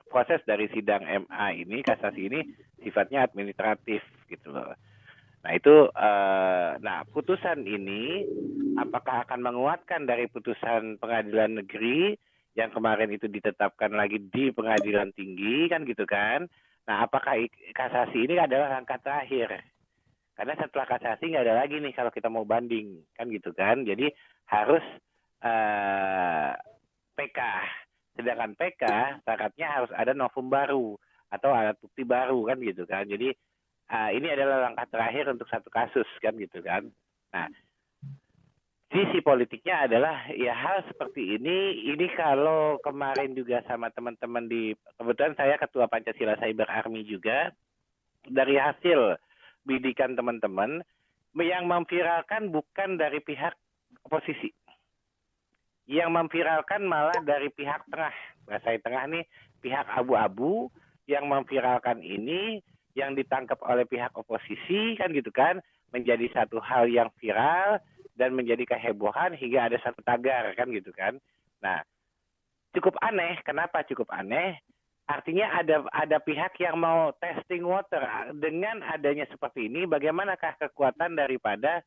proses dari sidang MA ini, kasasi ini sifatnya administratif gitu loh. Nah itu, nah putusan ini apakah akan menguatkan dari putusan pengadilan negeri yang kemarin itu ditetapkan lagi di pengadilan tinggi kan gitu kan? Nah apakah kasasi ini adalah langkah terakhir? Karena setelah kasasi nggak ada lagi nih kalau kita mau banding kan gitu kan? Jadi harus PK. Sedangkan PK syaratnya harus ada novum baru atau alat bukti baru kan gitu kan. Jadi ini adalah langkah terakhir untuk satu kasus kan gitu kan. Nah, sisi politiknya adalah ya hal seperti ini kalau kemarin juga sama teman-teman di, kebetulan saya ketua Pancasila Cyber Army juga, dari hasil bidikan teman-teman yang memviralkan bukan dari pihak oposisi, yang memviralkan malah dari pihak tengah. Bahasa tengah nih pihak abu-abu yang memviralkan ini, yang ditangkap oleh pihak oposisi kan gitu kan, menjadi satu hal yang viral dan menjadi kehebohan hingga ada satu tagar kan gitu kan. Nah, cukup aneh. Kenapa cukup aneh? Artinya ada pihak yang mau testing water dengan adanya seperti ini. Bagaimanakah kekuatan daripada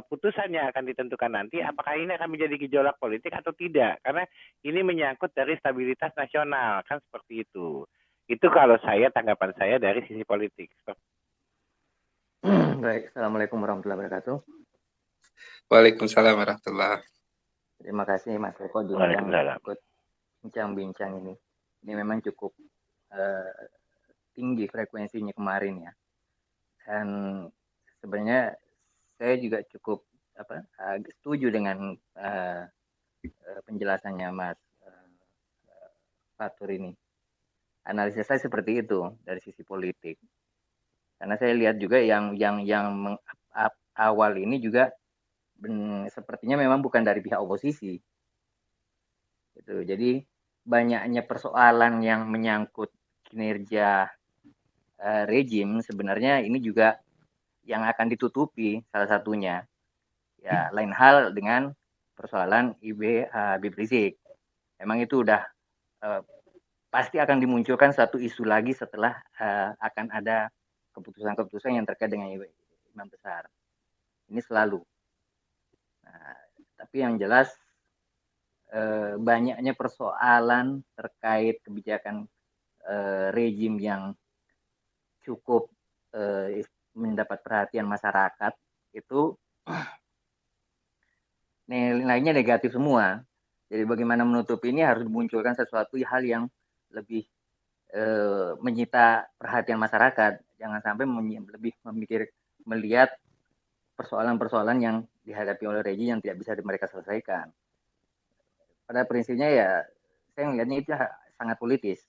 putusan yang akan ditentukan nanti? Apakah ini akan menjadi gejolak politik atau tidak? Karena ini menyangkut dari stabilitas nasional kan seperti itu. Itu kalau tanggapan saya dari sisi politik. Baik, Assalamualaikum warahmatullahi wabarakatuh. Waalaikumsalam warahmatullahi. Terima kasih Mas Eko diundang ikut bincang-bincang ini. Ini memang cukup tinggi frekuensinya kemarin ya. Dan sebenarnya saya juga cukup setuju dengan penjelasannya Mas Fatur ini. Analisis saya seperti itu dari sisi politik. Karena saya lihat juga yang awal ini juga sepertinya memang bukan dari pihak oposisi. Gitu. Jadi banyaknya persoalan yang menyangkut kinerja rejim sebenarnya ini juga yang akan ditutupi salah satunya. Ya, lain hal dengan persoalan Habib Rizik. Memang itu udah pasti akan dimunculkan satu isu lagi setelah akan ada keputusan-keputusan yang terkait dengan imam besar. Ini selalu. Nah, tapi yang jelas banyaknya persoalan terkait kebijakan rejim yang cukup mendapat perhatian masyarakat itu nilainya negatif semua. Jadi bagaimana menutup ini harus dimunculkan sesuatu hal yang lebih menyita perhatian masyarakat. Jangan sampai lebih melihat persoalan-persoalan yang dihadapi oleh rejim yang tidak bisa mereka selesaikan. Pada prinsipnya ya saya melihatnya itu sangat politis.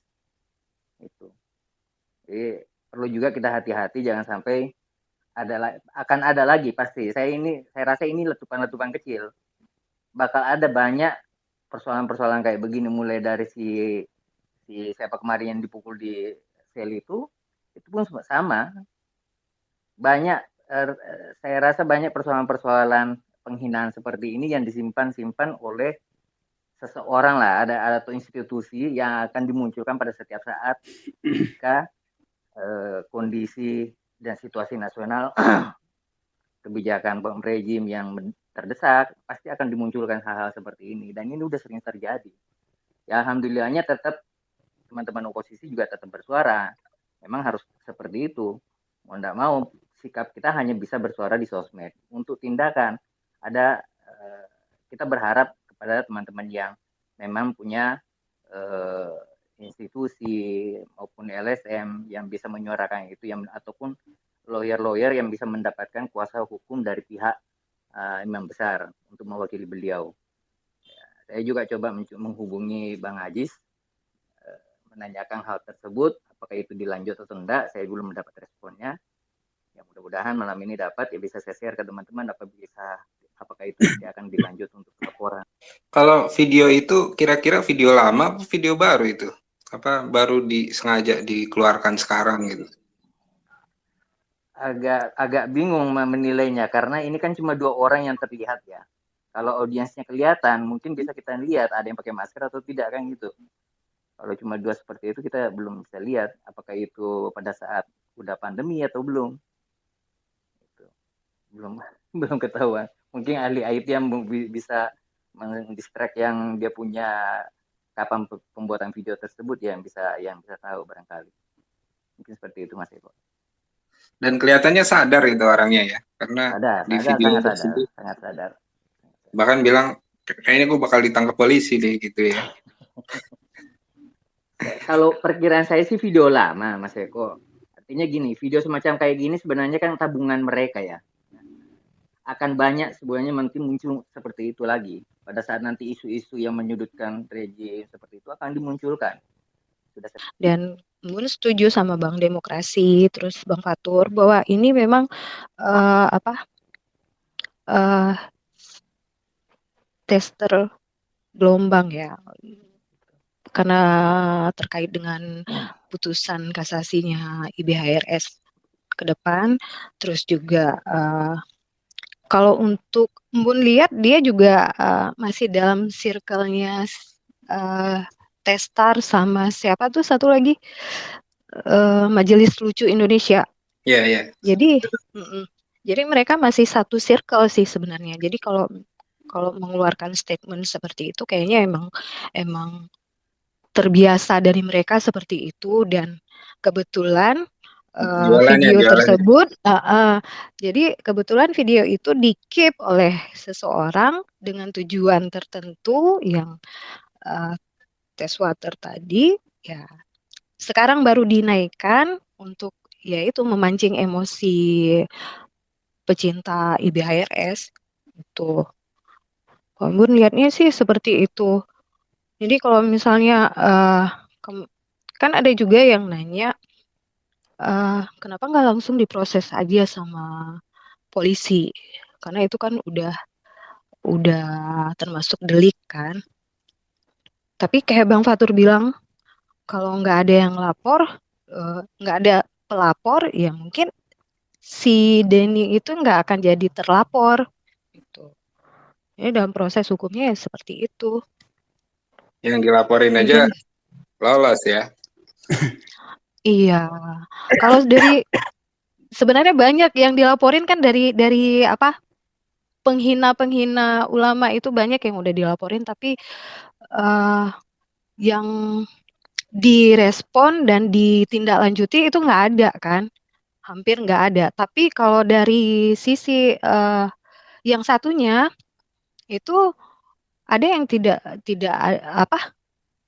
Itu. Jadi perlu juga kita hati-hati jangan sampai akan ada lagi pasti. Saya rasa ini letupan-letupan kecil. Bakal ada banyak persoalan-persoalan kayak begini mulai dari si siapa kemarin yang dipukul di sel itu pun sama. Banyak saya rasa banyak persoalan-persoalan penghinaan seperti ini yang disimpan oleh seseorang lah, ada atau institusi yang akan dimunculkan pada setiap saat jika kondisi dan situasi nasional kebijakan rejim yang terdesak pasti akan dimunculkan hal-hal seperti ini dan ini udah sering terjadi. Ya alhamdulillahnya tetap teman-teman oposisi juga tetap bersuara. Memang harus seperti itu. Mau tidak mau sikap kita hanya bisa bersuara di sosmed. Untuk tindakan ada kita berharap kepada teman-teman yang memang punya institusi maupun LSM yang bisa menyuarakan itu ataupun lawyer yang bisa mendapatkan kuasa hukum dari pihak imam besar untuk mewakili beliau. Ya, saya juga coba menghubungi Bang Ajis menanyakan hal tersebut, apakah itu dilanjut atau enggak, saya belum mendapat responnya. Ya mudah-mudahan malam ini dapat, ya bisa saya share ke teman-teman apakah itu nanti akan dilanjut untuk laporan. Kalau video itu kira-kira video lama apa video baru itu? Apa baru sengaja dikeluarkan sekarang gitu? Agak bingung menilainya karena ini kan cuma 2 orang yang terlihat ya. Kalau audiensnya kelihatan, mungkin bisa kita lihat ada yang pakai masker atau tidak kan gitu. Kalau cuma dua seperti itu kita belum bisa lihat apakah itu pada saat udah pandemi atau belum. Gitu. Belum belum ketahuan. Mungkin ahli IT yang bisa mendistract yang dia punya kapan pembuatan video tersebut yang bisa tahu barangkali. Mungkin seperti itu Mas Eko. Dan kelihatannya sadar itu orangnya ya, karena di Sadar, video tersebut sangat sadar. bahkan bilang kayaknya gue bakal ditangkap polisi deh gitu ya. Kalau perkiraan saya sih video lama Mas Eko. Artinya gini, video semacam kayak gini sebenarnya kan tabungan mereka ya. Akan banyak sebenarnya nanti muncul seperti itu lagi. Pada saat nanti isu-isu yang menyudutkan rejim seperti itu akan dimunculkan. Dan Bun setuju sama Bang Demokrasi, terus Bang Fatur bahwa ini memang tester gelombang ya, karena terkait dengan putusan kasasinya IBHRS ke depan, terus juga kalau untuk Bun lihat dia juga masih dalam circle-nya Testar sama siapa tuh satu lagi Majelis Lucu Indonesia. Iya, iya. Jadi mereka masih satu circle sih sebenarnya. Jadi kalau mengeluarkan statement seperti itu kayaknya emang terbiasa dari mereka seperti itu, dan kebetulan video tersebut jadi kebetulan video itu di-keep oleh seseorang dengan tujuan tertentu yang test water tadi ya sekarang baru dinaikkan untuk yaitu memancing emosi pecinta IBHRS itu. Kalau Bun lihatnya sih seperti itu. Jadi kalau misalnya kan ada juga yang nanya kenapa nggak langsung diproses aja sama polisi, karena itu kan udah termasuk delik kan. Tapi kayak Bang Fatur bilang, kalau nggak ada yang lapor, nggak ada pelapor, ya mungkin si Denny itu nggak akan jadi terlapor. Gitu. Ini dalam proses hukumnya ya seperti itu. Yang dilaporin aja lolos ya. Iya. Kalau sebenarnya banyak yang dilaporin kan dari apa? Penghina ulama itu banyak yang udah dilaporin, tapi yang direspon dan ditindaklanjuti itu nggak ada kan, hampir nggak ada. Tapi kalau dari sisi yang satunya itu ada yang tidak apa,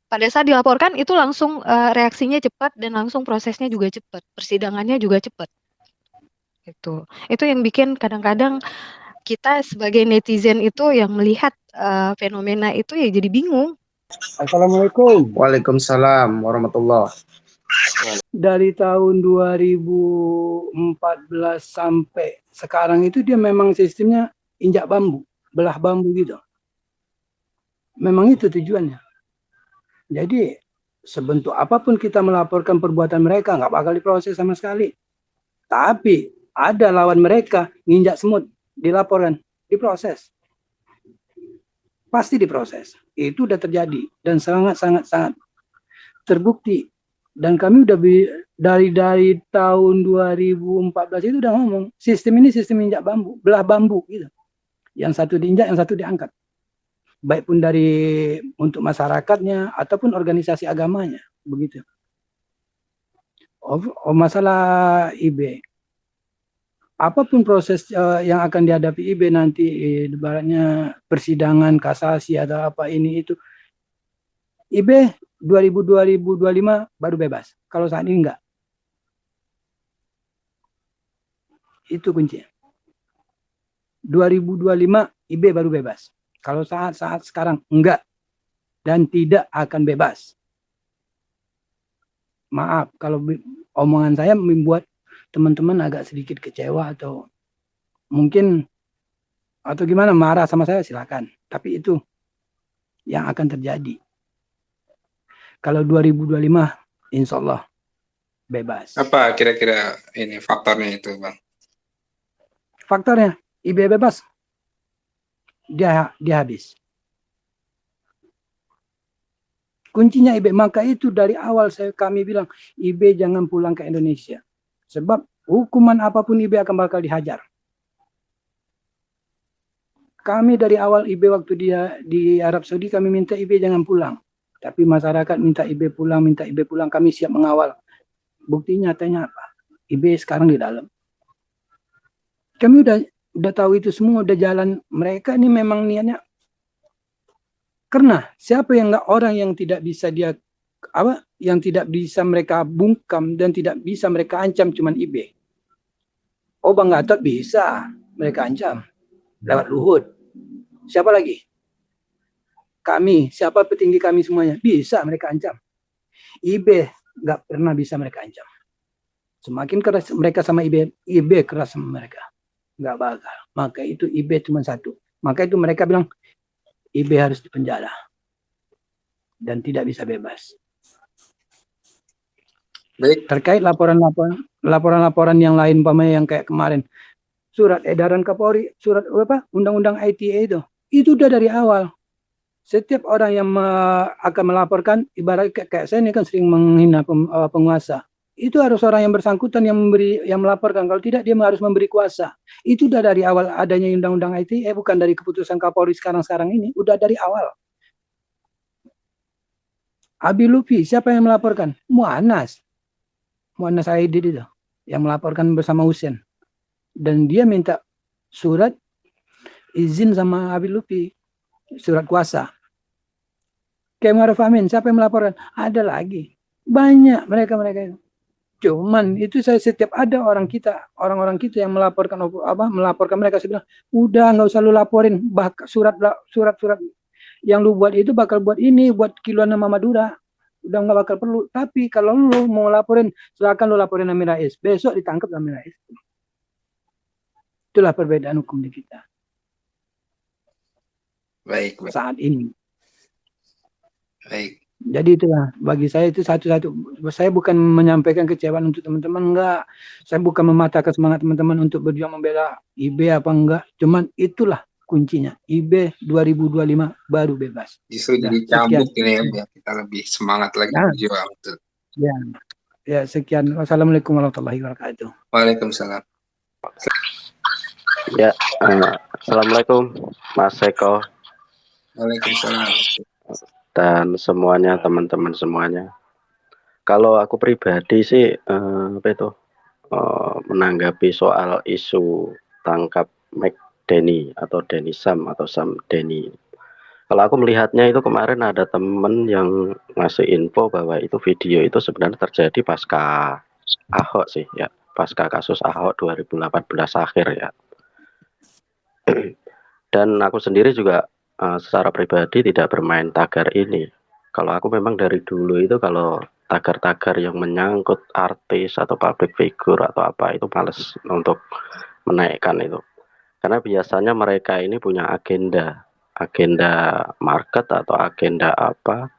pada saat dilaporkan itu langsung reaksinya cepat dan langsung prosesnya juga cepat, persidangannya juga cepat. Itu yang bikin kadang-kadang kita sebagai netizen itu yang melihat fenomena itu ya jadi bingung. Assalamualaikum. Waalaikumsalam warahmatullah. Dari tahun 2014 sampai sekarang itu dia memang sistemnya injak bambu, belah bambu gitu. Memang itu tujuannya. Jadi sebentuk apapun kita melaporkan perbuatan mereka nggak bakal diproses sama sekali. Tapi ada lawan mereka nginjak semut, dilaporkan, diproses. Pasti diproses. Itu udah terjadi dan sangat terbukti. Dan kami udah dari tahun 2014 itu udah ngomong sistem ini sistem injak bambu, belah bambu gitu. Yang satu diinjak, yang satu diangkat. Baik pun dari untuk masyarakatnya ataupun organisasi agamanya, begitu. Masalah IB, apapun proses yang akan dihadapi IB nanti, ibaratnya persidangan kasasi atau apa ini itu, IB 2025 baru bebas. Kalau saat ini enggak. Itu kuncinya. 2025 IB baru bebas. Kalau saat sekarang enggak. Dan tidak akan bebas. Maaf kalau omongan saya membuat teman-teman agak sedikit kecewa atau mungkin atau gimana marah sama saya silakan. Tapi itu yang akan terjadi. Kalau 2025 insya Allah bebas. Apa kira-kira ini faktornya itu, Bang? Faktornya IB bebas, dia habis. Kuncinya IB. Maka itu dari awal kami bilang IB jangan pulang ke Indonesia. Sebab hukuman apapun IB akan bakal dihajar. Kami dari awal IB waktu dia di Arab Saudi kami minta IB jangan pulang. Tapi masyarakat minta IB pulang, kami siap mengawal. Bukti nyatanya apa? IB sekarang di dalam. Kami udah tahu itu semua, udah jalan. Mereka ini memang niatnya. Karena siapa yang orang yang tidak bisa yang tidak bisa mereka bungkam dan tidak bisa mereka ancam cuman IB. Oh Bang Gatot bisa mereka ancam lewat Luhut. Siapa lagi? Kami, siapa petinggi kami semuanya bisa mereka ancam. IB nggak pernah bisa mereka ancam. Semakin keras mereka sama IB keras sama mereka. Nggak bakal. Maka itu IB cuma satu. Maka itu mereka bilang IB harus dipenjara dan tidak bisa bebas. Baik. Terkait laporan yang lain yang kayak kemarin, surat edaran Kapolri, surat undang-undang ITE itu udah dari awal. Setiap orang yang akan melaporkan, ibarat kayak saya ini kan sering menghina penguasa. Itu harus orang yang bersangkutan yang melaporkan. Kalau tidak dia harus memberi kuasa. Itu udah dari awal adanya undang-undang ITE, bukan dari keputusan Kapolri sekarang ini, udah dari awal. Abi Lufi, siapa yang melaporkan? Mu'annas Aidit itu yang melaporkan bersama Husein. Dan dia minta surat izin sama Abi Lufi, surat kuasa. Kiai Ma'ruf Amin, siapa yang melaporkan? Ada lagi. Banyak mereka itu. Cuman itu saya setiap ada orang kita yang melaporkan mereka, saya bilang, udah nggak usah lu laporin, surat yang lu buat itu bakal buat kiluan nama Madura. Udah nggak bakal perlu. Tapi kalau lu mau laporin, silakan lu laporin Amin Rais. Besok ditangkap Amin Rais. Itulah perbedaan hukum di kita. Baik. Saat ini. Baik. Jadi itulah bagi saya itu satu-satu. Saya bukan menyampaikan kecewaan untuk teman-teman, enggak. Saya bukan mematahkan semangat teman-teman untuk berjuang membela IB apa enggak. Cuman itulah kuncinya. IB 2025 baru bebas. Justru jadi cambuk ini ya, biar kita lebih semangat lagi berjuang. Ya, sekian. Wassalamualaikum warahmatullahi wabarakatuh. Waalaikumsalam. Ya, assalamualaikum Mas Eko. Waalaikumsalam. Dan semuanya, teman-teman semuanya. Kalau aku pribadi sih menanggapi soal isu tangkap McDenny atau Denny Sam atau Sam Denny. Kalau aku melihatnya itu kemarin ada temen yang ngasih info bahwa itu video itu sebenarnya terjadi pasca Ahok sih ya, pasca kasus Ahok 2018 akhir ya. Dan aku sendiri juga secara pribadi tidak bermain tagar ini. Kalau aku memang dari dulu itu kalau tagar-tagar yang menyangkut artis atau public figure atau apa itu males untuk menaikkan itu. Karena biasanya mereka ini punya agenda market atau agenda apa.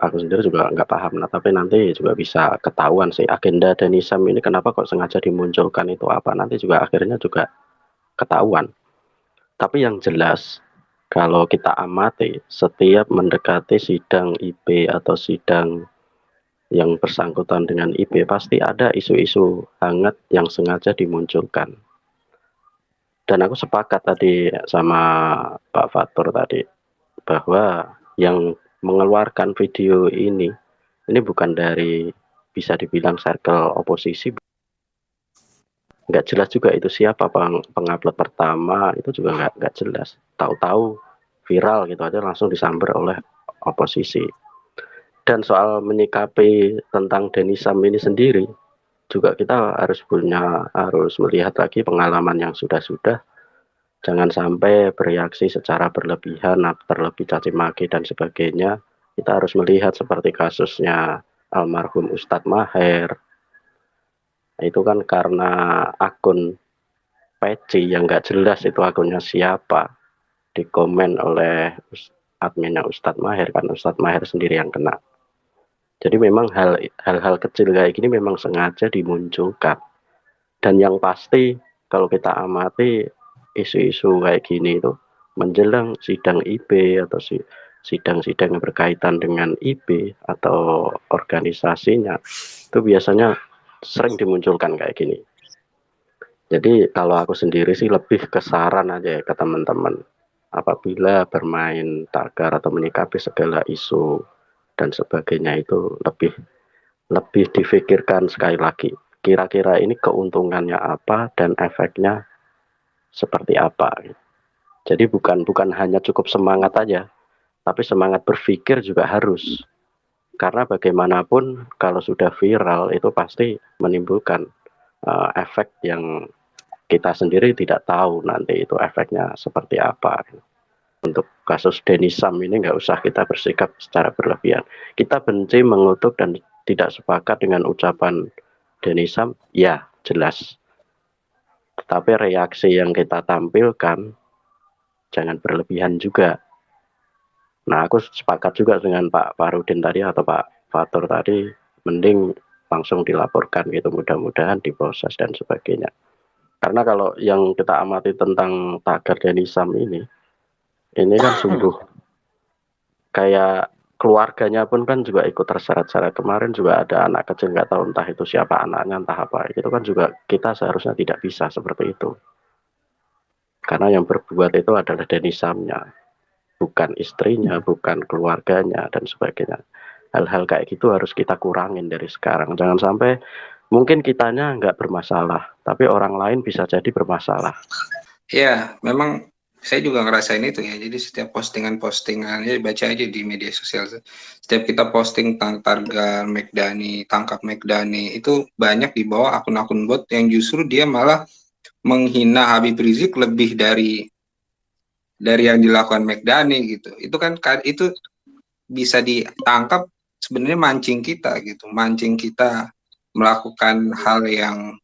Aku sendiri juga nggak paham. Nah, tapi nanti juga bisa ketahuan sih agenda Denny Sam ini kenapa kok sengaja dimunculkan itu apa. Nanti juga akhirnya juga ketahuan. Tapi yang jelas kalau kita amati setiap mendekati sidang IB atau sidang yang bersangkutan dengan IB pasti ada isu-isu hangat yang sengaja dimunculkan. Dan aku sepakat tadi sama Pak Fatur tadi bahwa yang mengeluarkan video ini bukan dari bisa dibilang circle oposisi. Nggak jelas juga itu siapa pengupload pertama, itu juga nggak jelas. Tahu-tahu viral gitu aja langsung disamber oleh oposisi. Dan soal menyikapi tentang Denny Sam ini sendiri juga kita harus melihat lagi pengalaman yang sudah. Jangan sampai bereaksi secara berlebihan, terlebih caci maki dan sebagainya. Kita harus melihat seperti kasusnya almarhum Ustadz Maher. Itu kan karena akun peci yang nggak jelas itu akunnya siapa, dikomen oleh adminnya Ustadz Maher, kan Ustadz Maher sendiri yang kena. Jadi memang hal-hal kecil kayak gini memang sengaja dimunculkan. Dan yang pasti kalau kita amati isu-isu kayak gini itu menjelang sidang IB atau sidang-sidang yang berkaitan dengan IB atau organisasinya, itu biasanya sering dimunculkan kayak gini. Jadi kalau aku sendiri sih lebih ke saran aja ya ke teman-teman, apabila bermain tagar atau menyikapi segala isu dan sebagainya itu lebih difikirkan sekali lagi. Kira-kira ini keuntungannya apa dan efeknya seperti apa. Jadi bukan hanya cukup semangat aja, tapi semangat berpikir juga harus. Karena bagaimanapun kalau sudah viral itu pasti menimbulkan efek yang kita sendiri tidak tahu nanti itu efeknya seperti apa. Untuk kasus Denny Sam ini nggak usah kita bersikap secara berlebihan. Kita benci, mengutuk, dan tidak sepakat dengan ucapan Denny Sam, ya jelas. Tetapi reaksi yang kita tampilkan jangan berlebihan juga. Nah, aku sepakat juga dengan Pak Farudin tadi atau Pak Fatur tadi, mending langsung dilaporkan gitu, mudah-mudahan diproses dan sebagainya. Karena kalau yang kita amati tentang tagar Denny Sam ini kan sungguh kayak keluarganya pun kan juga ikut terseret-seret. Kemarin juga ada anak kecil, nggak tahu entah itu siapa anaknya, entah apa. Itu kan juga kita seharusnya tidak bisa seperti itu. Karena yang berbuat itu adalah Denny Sam-nya, bukan istrinya, bukan keluarganya, dan sebagainya. Hal-hal kayak gitu harus kita kurangin dari sekarang. Jangan sampai mungkin kitanya nggak bermasalah, tapi orang lain bisa jadi bermasalah. Ya, memang saya juga ngerasain itu ya. Jadi setiap postingannya baca aja di media sosial. Setiap kita posting tentang tagar McDani, tangkap McDani, itu banyak di bawah akun-akun bot yang justru dia malah menghina Habib Rizik lebih dari yang dilakukan McDani gitu. Itu kan itu bisa ditangkap sebenarnya mancing kita gitu, mancing kita melakukan hal yang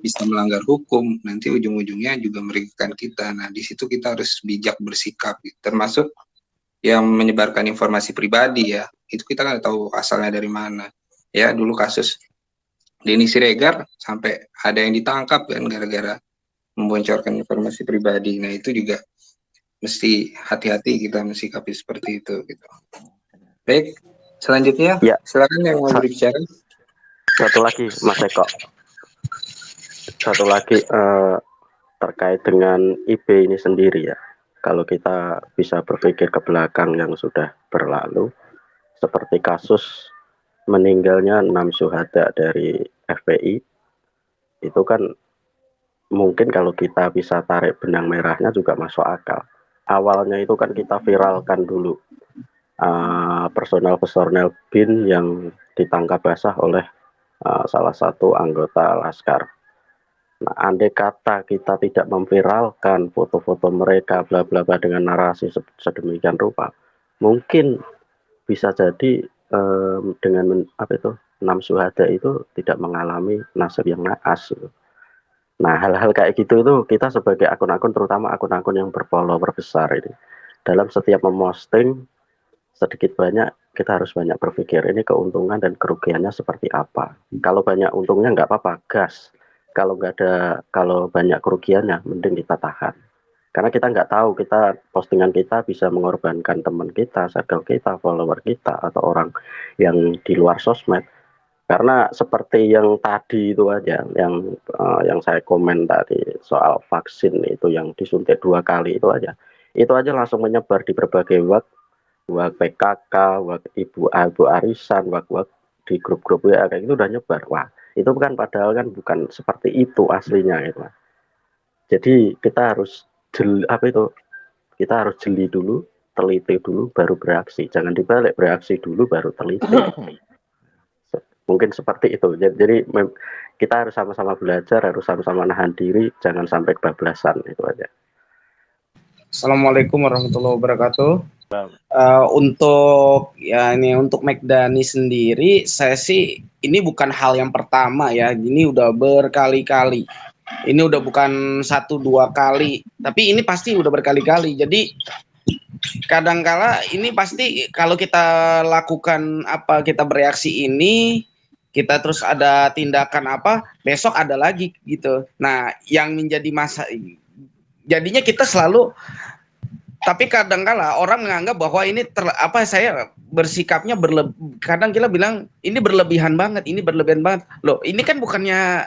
bisa melanggar hukum, nanti ujung-ujungnya juga merugikan kita. Nah, di situ kita harus bijak bersikap, gitu. Termasuk yang menyebarkan informasi pribadi ya, itu kita nggak tahu asalnya dari mana. Ya, dulu kasus Denny Siregar sampai ada yang ditangkap kan gara-gara membocorkan informasi pribadi. Nah, itu juga mesti hati-hati kita mensikapi seperti itu. Gitu. Baik, selanjutnya ya, silakan yang mau berbicara. Satu lagi, Mas Eko. Satu lagi terkait dengan IB ini sendiri ya. Kalau kita bisa berpikir ke belakang yang sudah berlalu, seperti kasus meninggalnya 6 syuhada dari FPI, itu kan mungkin kalau kita bisa tarik benang merahnya juga masuk akal. Awalnya itu kan kita viralkan dulu personel BIN yang ditangkap basah oleh salah satu anggota Laskar. Nah, andai kata kita tidak memviralkan foto-foto mereka bla bla bla dengan narasi sedemikian rupa, mungkin bisa jadi dengan 6 syuhada itu tidak mengalami nasib yang naas. Nah, hal-hal kayak gitu itu kita sebagai akun-akun, terutama akun-akun yang berfollower besar ini, dalam setiap memposting sedikit banyak kita harus banyak berpikir ini keuntungan dan kerugiannya seperti apa. Kalau banyak untungnya nggak apa-apa, gas. Kalau banyak kerugiannya, mending kita tahan. Karena kita nggak tahu postingan kita bisa mengorbankan teman kita, circle kita, follower kita, atau orang yang di luar sosmed. Karena seperti yang tadi itu aja, yang saya komen tadi soal vaksin itu yang disuntik 2 kali itu aja langsung menyebar di berbagai wak PKK, wak Ibu Arisan, wak di grup-grup WA kayak itu udah nyebar. Wah, itu kan padahal kan bukan seperti itu aslinya gitu. Jadi kita harus jeli dulu, teliti dulu baru bereaksi. Jangan dibalik, bereaksi dulu baru teliti. Mungkin seperti itu. Jadi kita harus sama-sama belajar, harus sama-sama nahan diri, jangan sampai kebablasan, itu aja. Assalamualaikum warahmatullahi wabarakatuh. Untuk McDani sendiri, saya sih ini bukan hal yang pertama ya. Ini udah berkali-kali. Ini udah bukan 1-2 kali, tapi ini pasti udah berkali-kali. Jadi kadangkala ini pasti kalau kita lakukan kita bereaksi ini, kita terus ada tindakan besok ada lagi gitu. Nah, yang menjadi jadinya kita selalu tapi kadangkala orang menganggap bahwa ini saya bersikapnya kadang kita bilang ini berlebihan banget loh. Ini kan bukannya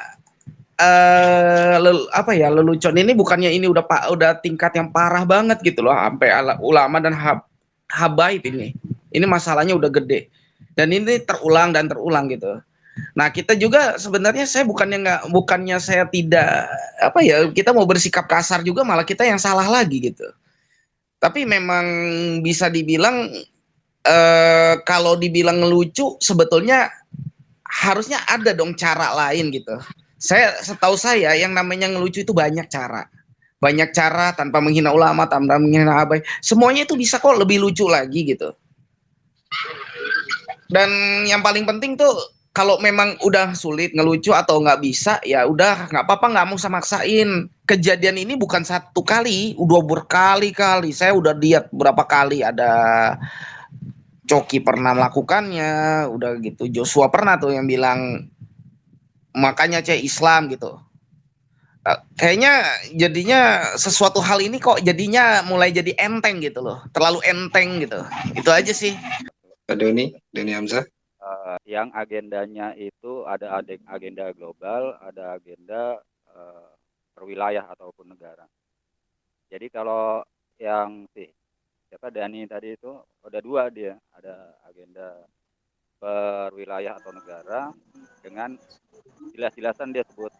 lelucon, ini bukannya ini udah tingkat yang parah banget gitu loh, sampai ulama dan habaib ini masalahnya udah gede dan ini terulang dan terulang gitu. Nah, kita juga sebenarnya bukannya saya tidak kita mau bersikap kasar juga, malah kita yang salah lagi gitu. Tapi memang bisa dibilang kalau dibilang ngelucu sebetulnya harusnya ada dong cara lain gitu. Setahu saya yang namanya ngelucu itu banyak cara tanpa menghina ulama, tanpa menghina abai, semuanya itu bisa kok lebih lucu lagi gitu. Dan yang paling penting tuh kalau memang udah sulit ngelucu atau nggak bisa, ya udah nggak apa-apa, nggak usah maksain. Kejadian ini bukan satu kali, udah berkali-kali. Saya udah lihat berapa kali, ada Coki pernah melakukannya, udah gitu. Joshua pernah tuh yang bilang makanya Islam gitu. Kayaknya jadinya sesuatu hal ini kok jadinya mulai jadi enteng gitu loh, terlalu enteng gitu. Itu aja sih. Pak Doni Hamzah. Yang agendanya itu ada agenda global, ada agenda perwilayah ataupun negara. Jadi kalau yang siapa Dani tadi itu ada dua, dia ada agenda perwilayah atau negara dengan jelas-jelasan dia sebut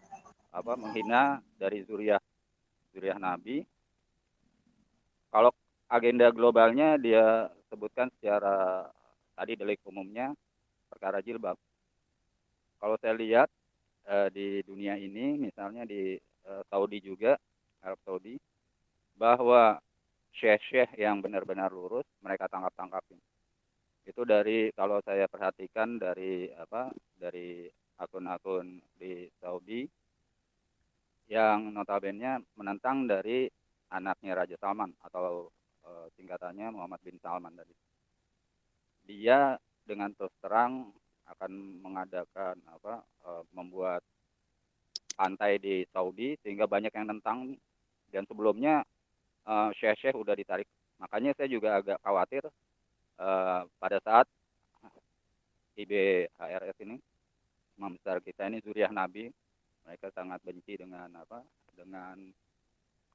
menghina dari zuriah Nabi. Kalau agenda globalnya dia sebutkan secara tadi delik umumnya perkara jilbab. Kalau saya lihat di dunia ini, misalnya di Saudi juga, Arab Saudi, bahwa syekh-syekh yang benar-benar lurus mereka tangkap-tangkapin. Itu kalau saya perhatikan dari akun-akun di Saudi yang notabene menentang dari anaknya Raja Salman atau singkatannya Muhammad bin Salman tadi. Dia dengan terus terang akan mengadakan membuat pantai di Saudi sehingga banyak yang nentang, dan sebelumnya syekh-syekh udah ditarik. Makanya saya juga agak khawatir pada saat IBHRS ini, imam besar kita ini zuriah Nabi, mereka sangat benci dengan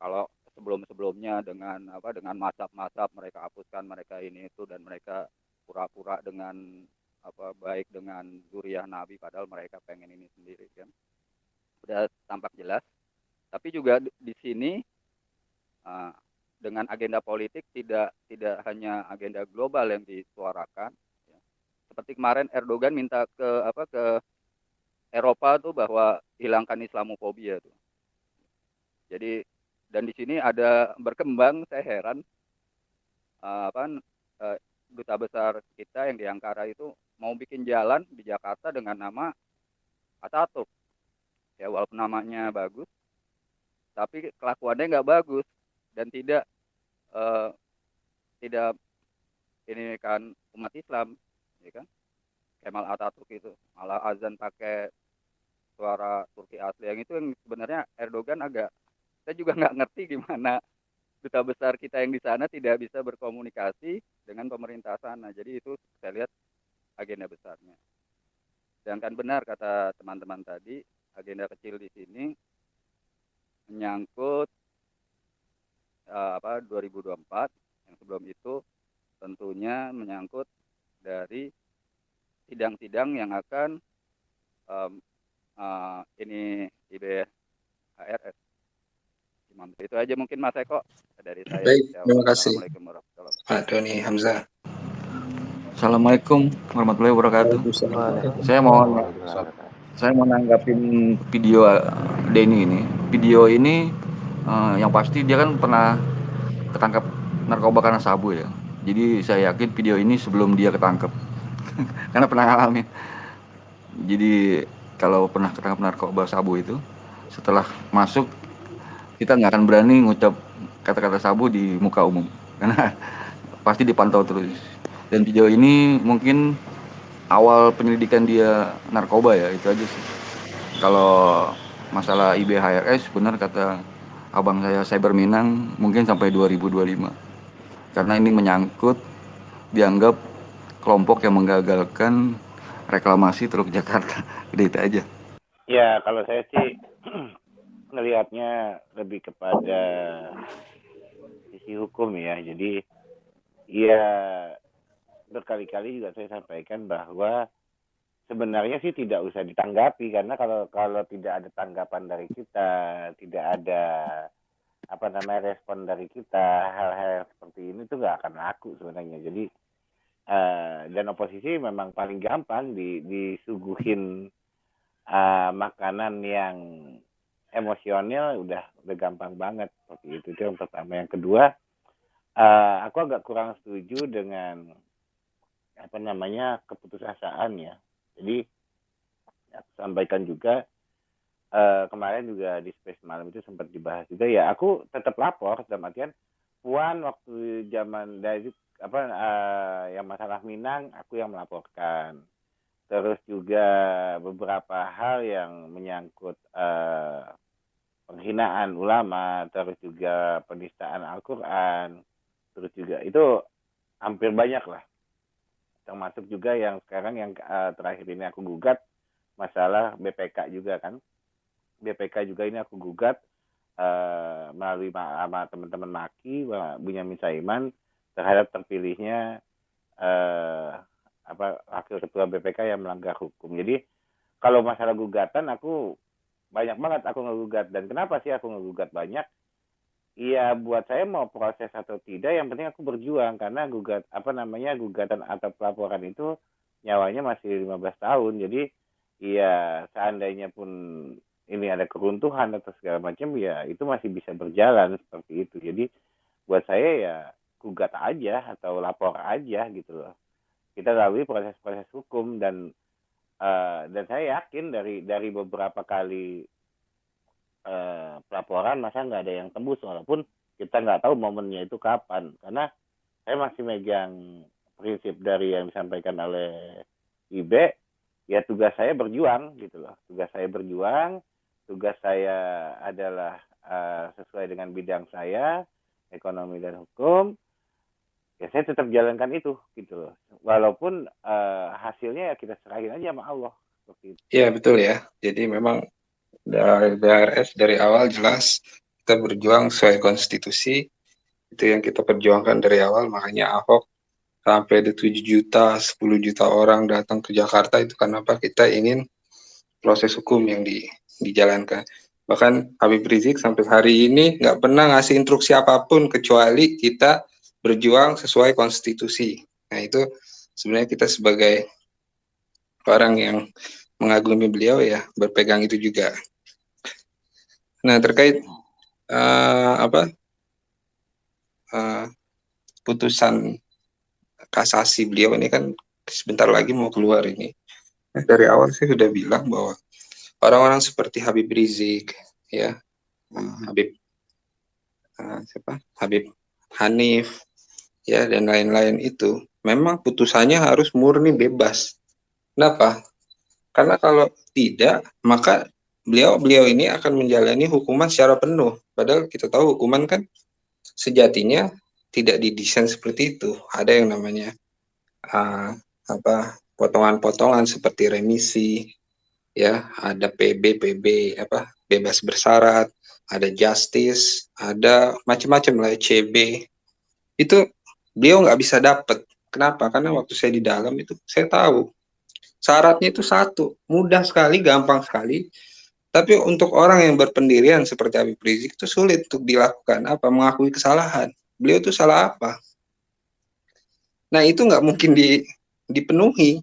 kalau sebelum-sebelumnya dengan mazhab mereka hapuskan mereka ini itu, dan mereka pura-pura dengan baik dengan zuriah Nabi padahal mereka pengen ini sendiri kan. Udah tampak jelas. Tapi juga di sini dengan agenda politik tidak hanya agenda global yang disuarakan. Ya. Seperti kemarin Erdogan minta ke Eropa tuh bahwa hilangkan Islamofobia tuh. Jadi dan di sini ada berkembang, saya heran duta besar kita yang di Ankara itu mau bikin jalan di Jakarta dengan nama Ataturk. Ya walaupun namanya bagus, tapi kelakuannya nggak bagus dan tidak ini kan umat Islam, ya kan? Kemal Atatürk itu malah azan pakai suara Turki asli, yang itu yang sebenarnya Erdogan saya juga nggak ngerti gimana duta besar kita yang di sana tidak bisa berkomunikasi dengan pemerintah sana. Jadi itu saya lihat agenda besarnya. Sedangkan benar kata teman-teman tadi, agenda kecil di sini menyangkut 2024, yang sebelum itu tentunya menyangkut dari sidang-sidang yang akan ini IBHRS. Itu aja mungkin Mas Eko dari saya. Baik, terima kasih Assalamualaikum warahmatullahi wabarakatuh. Pak Doni Hamzah. Assalamualaikum warahmatullahi wabarakatuh. Saya mau nanggapin video Denny ini. Video ini yang pasti dia kan pernah ketangkap narkoba karena sabu ya. Jadi saya yakin video ini sebelum dia ketangkep. Karena pernah ngalamin. Jadi kalau pernah ketangkap narkoba sabu itu, setelah masuk kita nggak akan berani ngucap kata-kata sabu di muka umum. Karena pasti dipantau terus. Dan video ini mungkin awal penyelidikan dia narkoba ya, itu aja sih. Kalau masalah IBHRS benar kata abang saya Cyber Minang mungkin sampai 2025. karena ini menyangkut dianggap kelompok yang menggagalkan reklamasi Teluk Jakarta. Udah itu aja. Ya, kalau saya sih ngelihatnya lebih kepada sisi hukum ya. Jadi ya berkali-kali juga saya sampaikan bahwa sebenarnya sih tidak usah ditanggapi, karena kalau tidak ada tanggapan dari kita, tidak ada respon dari kita, hal-hal seperti ini tuh nggak akan laku sebenarnya. Jadi dan oposisi memang paling gampang disuguhin makanan yang emosional, udah gampang banget seperti itu. Itu yang pertama. Yang kedua, aku agak kurang setuju dengan keputusasaan ya. Jadi aku sampaikan juga kemarin juga di Space Malam itu sempat dibahas juga ya. Aku tetap lapor dalam artian Puan waktu zaman dari yang masalah Minang aku yang melaporkan. Terus juga beberapa hal yang menyangkut penghinaan ulama, terus juga penistaan Al-Quran, terus juga itu hampir banyak lah. Termasuk juga yang sekarang yang terakhir ini aku gugat masalah BPK juga kan. BPK juga ini aku gugat melalui sama teman-teman Maki, Bunyamin Saiman terhadap terpilihnya wakil ketua BPK yang melanggar hukum. Jadi kalau masalah gugatan aku banyak banget aku ngegugat. Dan kenapa sih aku ngegugat banyak? Iya, buat saya mau proses atau tidak, yang penting aku berjuang, karena gugatan atau pelaporan itu nyawanya masih 15 tahun. Jadi iya, seandainya pun ini ada keruntuhan atau segala macam, ya itu masih bisa berjalan seperti itu. Jadi buat saya ya gugat aja atau lapor aja gitu loh. Kita lalui proses-proses hukum, dan saya yakin dari beberapa kali pelaporan masa nggak ada yang tembus, walaupun kita nggak tahu momennya itu kapan. Karena saya masih megang prinsip dari yang disampaikan oleh Ibe, ya tugas saya berjuang gitu loh. Tugas saya adalah sesuai dengan bidang saya, ekonomi dan hukum. Ya saya tetap jalankan itu gitu loh. Walaupun hasilnya ya kita serahin aja sama Allah seperti itu. Iya betul ya. Jadi memang dari BRS dari awal jelas kita berjuang sesuai konstitusi, itu yang kita perjuangkan dari awal. Makanya Ahok sampai ada 7 juta, 10 juta orang datang ke Jakarta, itu kenapa kita ingin proses hukum yang dijalankan. Bahkan Habib Rizik sampai hari ini nggak pernah ngasih instruksi apapun kecuali kita berjuang sesuai konstitusi. Nah itu sebenarnya kita sebagai orang yang mengagumi beliau ya berpegang itu juga. Nah terkait putusan kasasi beliau ini kan sebentar lagi mau keluar ini. Nah, dari awal saya sudah bilang bahwa orang-orang seperti Habib Rizik, ya, Habib Hanif, ya dan lain-lain itu memang putusannya harus murni bebas. Kenapa? Karena kalau tidak, maka beliau ini akan menjalani hukuman secara penuh. Padahal kita tahu hukuman kan sejatinya tidak didesain seperti itu. Ada yang namanya potongan-potongan seperti remisi, ya, ada PB, bebas bersyarat, ada justice, ada macam-macam lah, CB. Itu beliau nggak bisa dapat. Kenapa? Karena waktu saya di dalam itu saya tahu syaratnya itu satu, mudah sekali, gampang sekali. Tapi untuk orang yang berpendirian seperti Habib Rizik itu sulit untuk dilakukan. Mengakui kesalahan. Beliau itu salah apa? Nah itu nggak mungkin dipenuhi.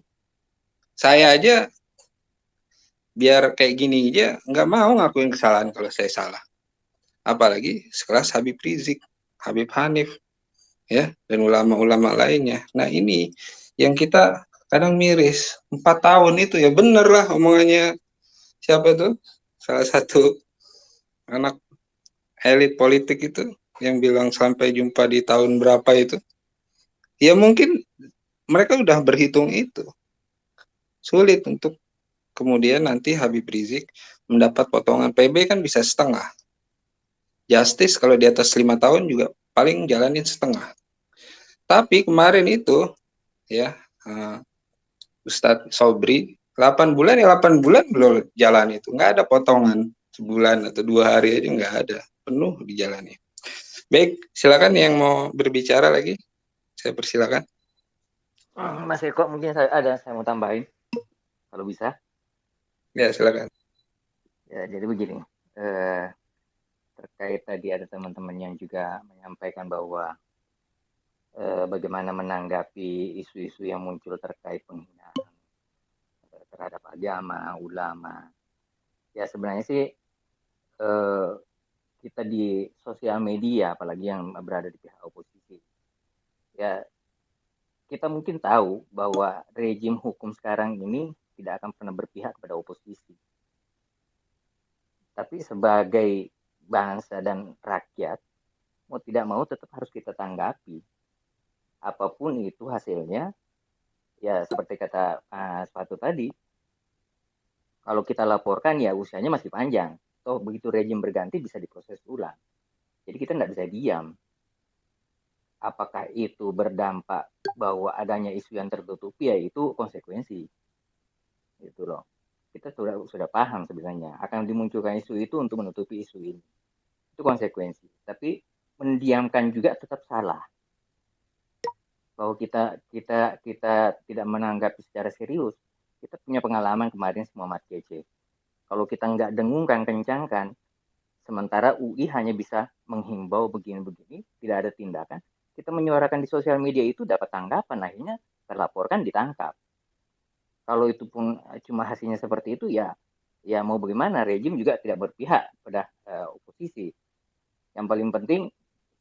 Saya aja biar kayak gini aja nggak mau ngakuin kesalahan kalau saya salah. Apalagi sekelas Habib Rizik, Habib Hanif, ya, dan ulama-ulama lainnya. Nah ini yang kita kadang miris. 4 tahun itu ya bener lah omongannya siapa tuh, salah satu anak elit politik itu yang bilang sampai jumpa di tahun berapa itu. Ya mungkin mereka udah berhitung itu. Sulit untuk kemudian nanti Habib Rizik mendapat potongan. PB kan bisa setengah. Justice kalau di atas 5 tahun juga paling jalanin setengah. Tapi kemarin itu ya Ustadz Sobri 8 bulan ya 8 bulan belum jalan itu, nggak ada potongan sebulan atau 2 hari aja nggak ada, penuh dijalani. Baik, silakan yang mau berbicara lagi, saya persilakan. Mas Eko mungkin saya mau tambahin kalau bisa. Ya silakan. Ya jadi begini, terkait tadi ada teman-teman yang juga menyampaikan bahwa bagaimana menanggapi isu-isu yang muncul terkait penghinaan terhadap agama, ulama. Ya sebenarnya sih kita di sosial media, apalagi yang berada di pihak oposisi, ya kita mungkin tahu bahwa rejim hukum sekarang ini tidak akan pernah berpihak kepada oposisi. Tapi sebagai bangsa dan rakyat, mau tidak mau tetap harus kita tanggapi. Apapun itu hasilnya, ya seperti kata Mas Fatu tadi, kalau kita laporkan ya usianya masih panjang. Toh begitu rejim berganti bisa diproses ulang. Jadi kita nggak bisa diam. Apakah itu berdampak bahwa adanya isu yang tertutupi, ya itu konsekuensi. Gitu loh. Kita sudah paham sebenarnya akan dimunculkan isu itu untuk menutupi isu ini. Itu konsekuensi. Tapi mendiamkan juga tetap salah. Bahwa kita tidak menanggapi secara serius. Kita punya pengalaman kemarin Muhammad Kece. Kalau kita nggak dengungkan, kencangkan, sementara UI hanya bisa menghimbau begini-begini, tidak ada tindakan, kita menyuarakan di sosial media itu dapat tanggapan, akhirnya terlaporkan, ditangkap. Kalau itu pun cuma hasilnya seperti itu, ya mau bagaimana, rejim juga tidak berpihak pada oposisi. Yang paling penting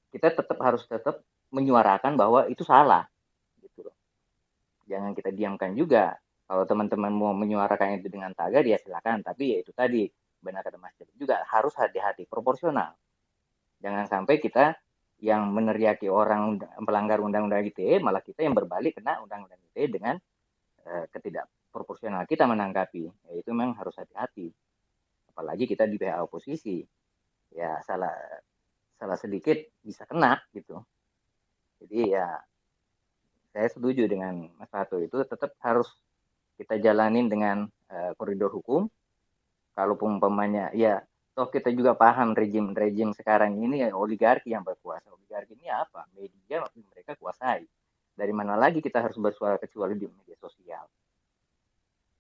kita harus tetap menyuarakan bahwa itu salah, gitu loh. Jangan kita diamkan juga. Kalau teman-teman mau menyuarakan itu dengan tagar, ya silakan. Tapi ya itu tadi, benar kata Mas Jadi juga harus hati-hati, proporsional. Jangan sampai kita yang meneriaki orang melanggar undang-undang ITE, malah kita yang berbalik kena undang-undang ITE dengan ketidakproporsional kita menanggapi. Ya, itu memang harus hati-hati. Apalagi kita di pihak oposisi. Ya salah sedikit bisa kena gitu. Jadi ya saya setuju dengan Mas Fatu, itu tetap harus kita jalanin dengan koridor hukum. Kalaupun umpamanya ya toh kita juga paham rejim sekarang ini ya, oligarki yang berkuasa. Oligarki ini apa? Media mereka kuasai. Dari mana lagi kita harus bersuara kecuali di media sosial.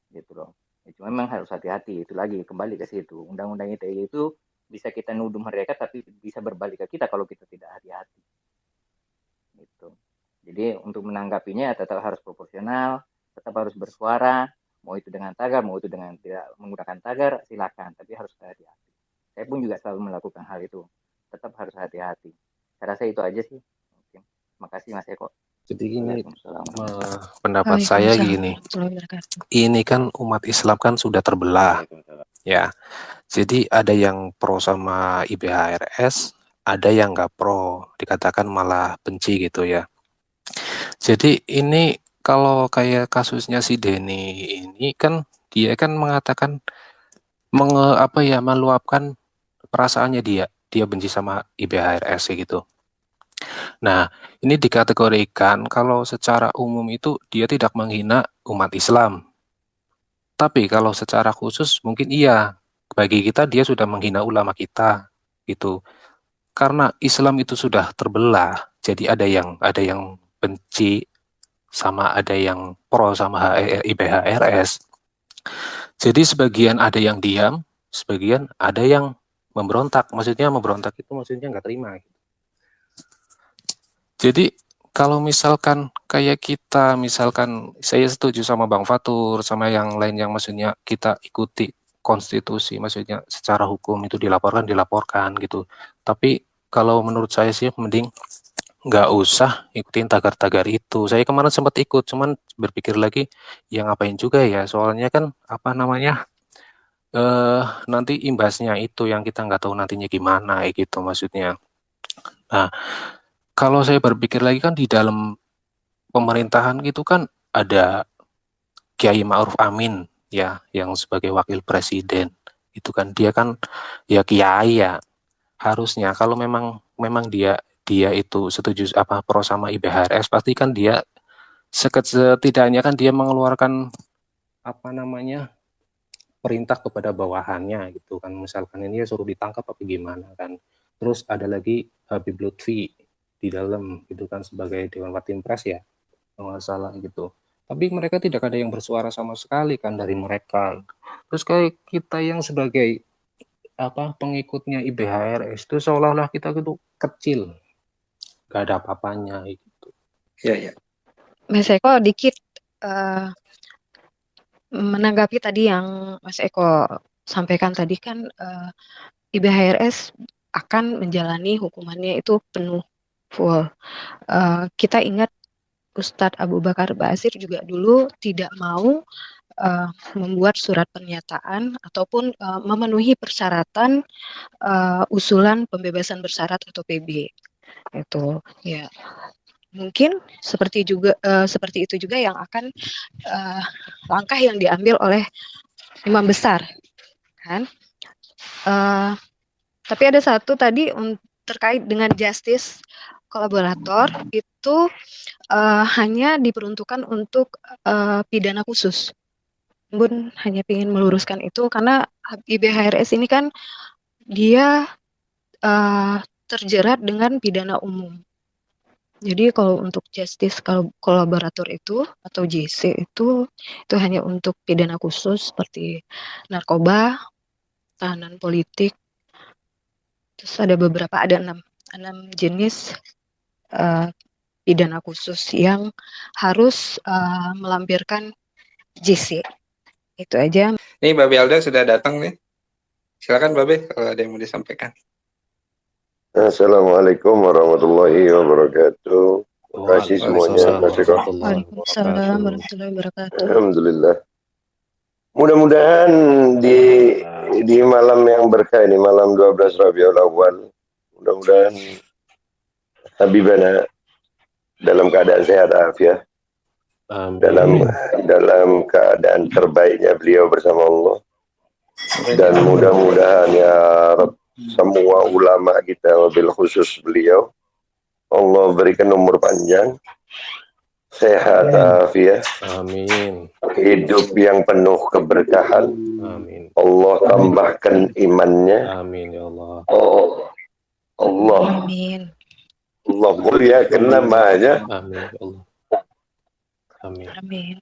Gitu loh. Itu memang harus hati-hati. Itu lagi kembali ke situ. Undang-undang ITE itu bisa kita nuduh mereka tapi bisa berbalik ke kita kalau kita tidak hati-hati. Gitu. Jadi untuk menanggapinya tetap harus proporsional, tetap harus bersuara, mau itu dengan tagar, mau itu dengan tidak menggunakan tagar, silakan, tapi harus hati-hati. Saya pun juga selalu melakukan hal itu, tetap harus hati-hati. Saya rasa itu aja sih. Mungkin. Terima kasih Mas Eko. Jadi gini, pendapat saya gini, ini kan umat Islam kan sudah terbelah, ya. Jadi ada yang pro sama IBHRS, ada yang nggak pro, dikatakan malah benci gitu ya. Jadi ini kalau kayak kasusnya si Denny ini kan dia kan mengatakan meluapkan perasaannya dia benci sama IBHRS gitu. Nah, ini dikategorikan kalau secara umum itu dia tidak menghina umat Islam. Tapi kalau secara khusus mungkin iya, bagi kita dia sudah menghina ulama kita gitu. Karena Islam itu sudah terbelah, jadi ada yang benci sama ada yang pro sama IBHRS. Jadi sebagian ada yang diam, sebagian ada yang memberontak. Maksudnya memberontak itu maksudnya nggak terima. Jadi kalau misalkan kayak kita, misalkan saya setuju sama Bang Fatur, sama yang lain yang maksudnya kita ikuti konstitusi, maksudnya secara hukum itu dilaporkan gitu. Tapi kalau menurut saya sih mending nggak usah ikutin tagar-tagar itu. Saya kemarin sempat ikut, cuman berpikir lagi, ya ngapain juga ya, soalnya kan nanti imbasnya itu yang kita nggak tahu nantinya gimana gitu maksudnya. Nah, kalau saya berpikir lagi kan di dalam pemerintahan gitu kan ada Kiai Ma'ruf Amin ya yang sebagai wakil presiden. Itu kan dia kan ya kiai ya. Harusnya kalau memang dia dia itu setuju pro sama IBHRS, pasti kan dia setidaknya kan dia mengeluarkan perintah kepada bawahannya gitu kan, misalkan ini ya suruh ditangkap apa gimana kan. Terus ada lagi Habib Lutfi di dalam gitu kan sebagai Dewan Watim Pres ya, kalau nggak salah gitu. Tapi mereka tidak ada yang bersuara sama sekali kan dari mereka. Terus kayak kita yang sebagai pengikutnya IBHRS itu seolah-olah kita gitu kecil, gak ada apa-apanya gitu. Ya. Mas Eko dikit menanggapi tadi yang Mas Eko sampaikan tadi kan, IBHRS akan menjalani hukumannya itu penuh full. Kita ingat Ustadz Abu Bakar Basir juga dulu tidak mau membuat surat pernyataan ataupun memenuhi persyaratan usulan pembebasan bersyarat atau PB. Itu ya mungkin seperti itu juga yang akan langkah yang diambil oleh imam besar kan. Tapi ada satu tadi terkait dengan justice kolaborator itu hanya diperuntukkan untuk pidana khusus. Bun hanya ingin meluruskan itu karena IBHRS ini kan dia terjerat dengan pidana umum. Jadi kalau untuk justice kolaborator itu atau JC itu hanya untuk pidana khusus seperti narkoba, tahanan politik. Terus ada 6 jenis pidana khusus yang harus melampirkan JC. Itu aja. Nih Babe Alda sudah datang nih. Silakan Babe kalau ada yang mau disampaikan. Assalamualaikum warahmatullahi wabarakatuh. Terima kasih semuanya. Waalaikumsalam warahmatullahi wabarakatuh. Alhamdulillah. Mudah-mudahan di malam yang berkah ini, malam 12 Rabiul Awal, mudah-mudahan Habibana dalam keadaan sehat afiat, dalam keadaan terbaiknya beliau bersama Allah. Dan mudah-mudahan ya Rabb, semua ulama kita wabil khusus beliau Allah berikan umur panjang, sehat afiat, amin, hidup yang penuh keberkahan, amin, Allah tambahkan imannya, amin ya Allah, Allah amin, Allah muliakan namanya, amin ya Allah, amin, amin.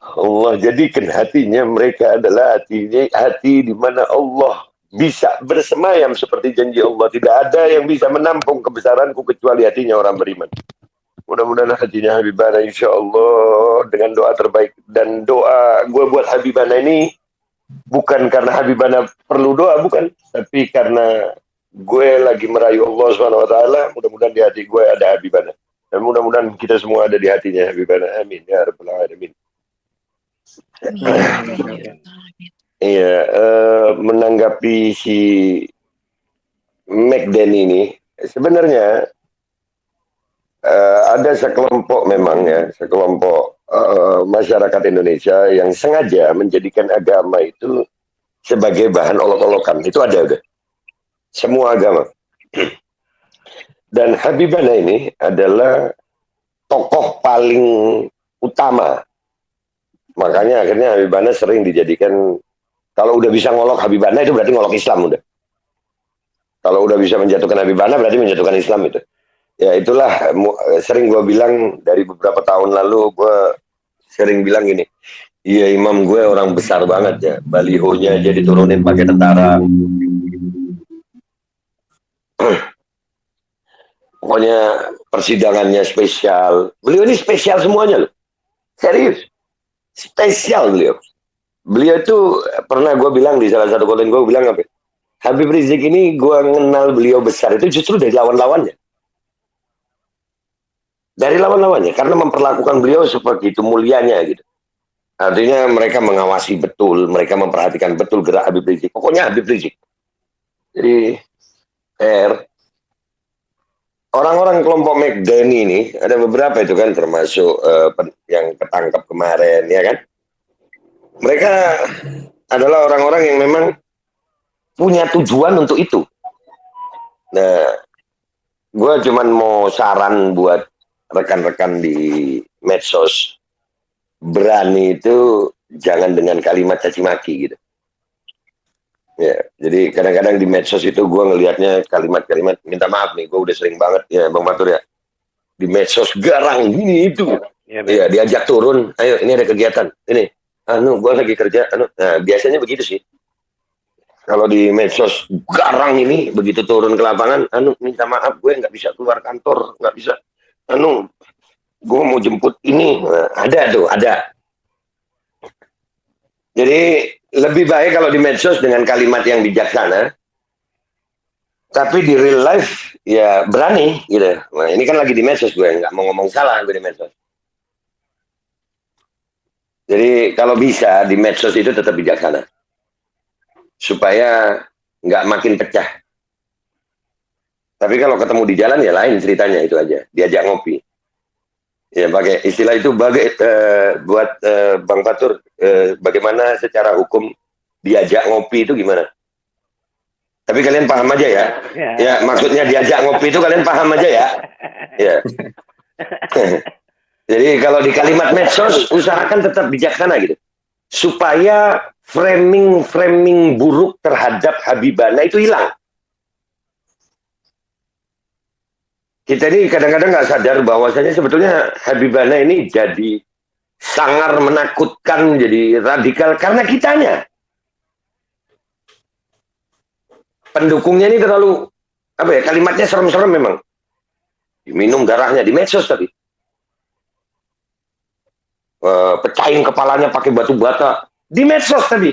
Allah jadikan hatinya mereka adalah hati di mana Allah bisa bersemayam seperti janji Allah. Tidak ada yang bisa menampung kebesaranku kecuali hatinya orang beriman. Mudah-mudahan hatinya Habibana insya Allah dengan doa terbaik. Dan doa gue buat Habibana ini bukan karena Habibana perlu doa, bukan. Tapi karena gue lagi merayu Allah SWT. Mudah-mudahan di hati gue ada Habibana. Dan mudah-mudahan kita semua ada di hatinya Habibana. Amin ya rabbal alamin. Iya, menanggapi si McDan ini, sebenarnya ada sekelompok masyarakat Indonesia yang sengaja menjadikan agama itu sebagai bahan olok-olokan. Itu ada udah. Semua agama. Dan Habibana ini adalah tokoh paling utama. Makanya akhirnya Habibana sering dijadikan, kalau udah bisa ngolok Habibana itu berarti ngolok Islam udah. Kalau udah bisa menjatuhkan Habibana berarti menjatuhkan Islam itu. Ya itulah sering gue bilang dari beberapa tahun lalu gue sering bilang gini, iya imam gue orang besar banget ya, balihonya aja diturunin pakai tentara. Pokoknya persidangannya spesial. Beliau ini spesial semuanya loh. Serius. Spesial beliau. Beliau itu pernah gue bilang di salah satu konten gue bilang apa? Habib Rizik ini gue kenal beliau besar itu justru dari lawan-lawannya. Dari lawan-lawannya karena memperlakukan beliau seperti itu mulianya gitu. Artinya mereka mengawasi betul, mereka memperhatikan betul gerak Habib Rizik. Pokoknya Habib Rizik. Jadi orang-orang kelompok McDani ini ada beberapa itu kan termasuk yang ketangkap kemarin ya kan. Mereka adalah orang-orang yang memang punya tujuan untuk itu. Nah, gue cuman mau saran buat rekan-rekan di medsos, berani itu jangan dengan kalimat caci maki gitu. Ya, jadi kadang-kadang di medsos itu gue ngelihatnya kalimat-kalimat, minta maaf nih, gue udah sering banget ya Bang Fatur ya, di medsos garang ini itu, ya diajak turun, ayo ini ada kegiatan, ini, gue lagi kerja, nah biasanya begitu sih. Kalau di medsos garang ini, begitu turun ke lapangan, minta maaf gue nggak bisa keluar kantor, nggak bisa, gue mau jemput ini, ada tuh, ada. Jadi lebih baik kalau di medsos dengan kalimat yang bijaksana, tapi di real life ya berani gitu. Nah ini kan lagi di medsos, gue nggak mau ngomong salah gue di medsos. Jadi kalau bisa di medsos itu tetap bijaksana, supaya nggak makin pecah. Tapi kalau ketemu di jalan ya lain ceritanya, itu aja, diajak ngopi. Ya pakai istilah itu buat Bang Fatur, bagaimana secara hukum diajak ngopi itu gimana? Tapi kalian paham aja ya. Ya maksudnya diajak ngopi itu kalian paham aja ya. Ya. Jadi kalau di kalimat medsos usahakan tetap bijaksana gitu, supaya framing buruk terhadap Habibana itu hilang. Kita ini kadang-kadang nggak sadar bahwasanya sebetulnya Habibana ini jadi sangar, menakutkan, jadi radikal karena kitanya. Pendukungnya ini terlalu, kalimatnya serem-serem memang. Minum darahnya di medsos tadi. Pecahin kepalanya pakai batu bata di medsos tadi.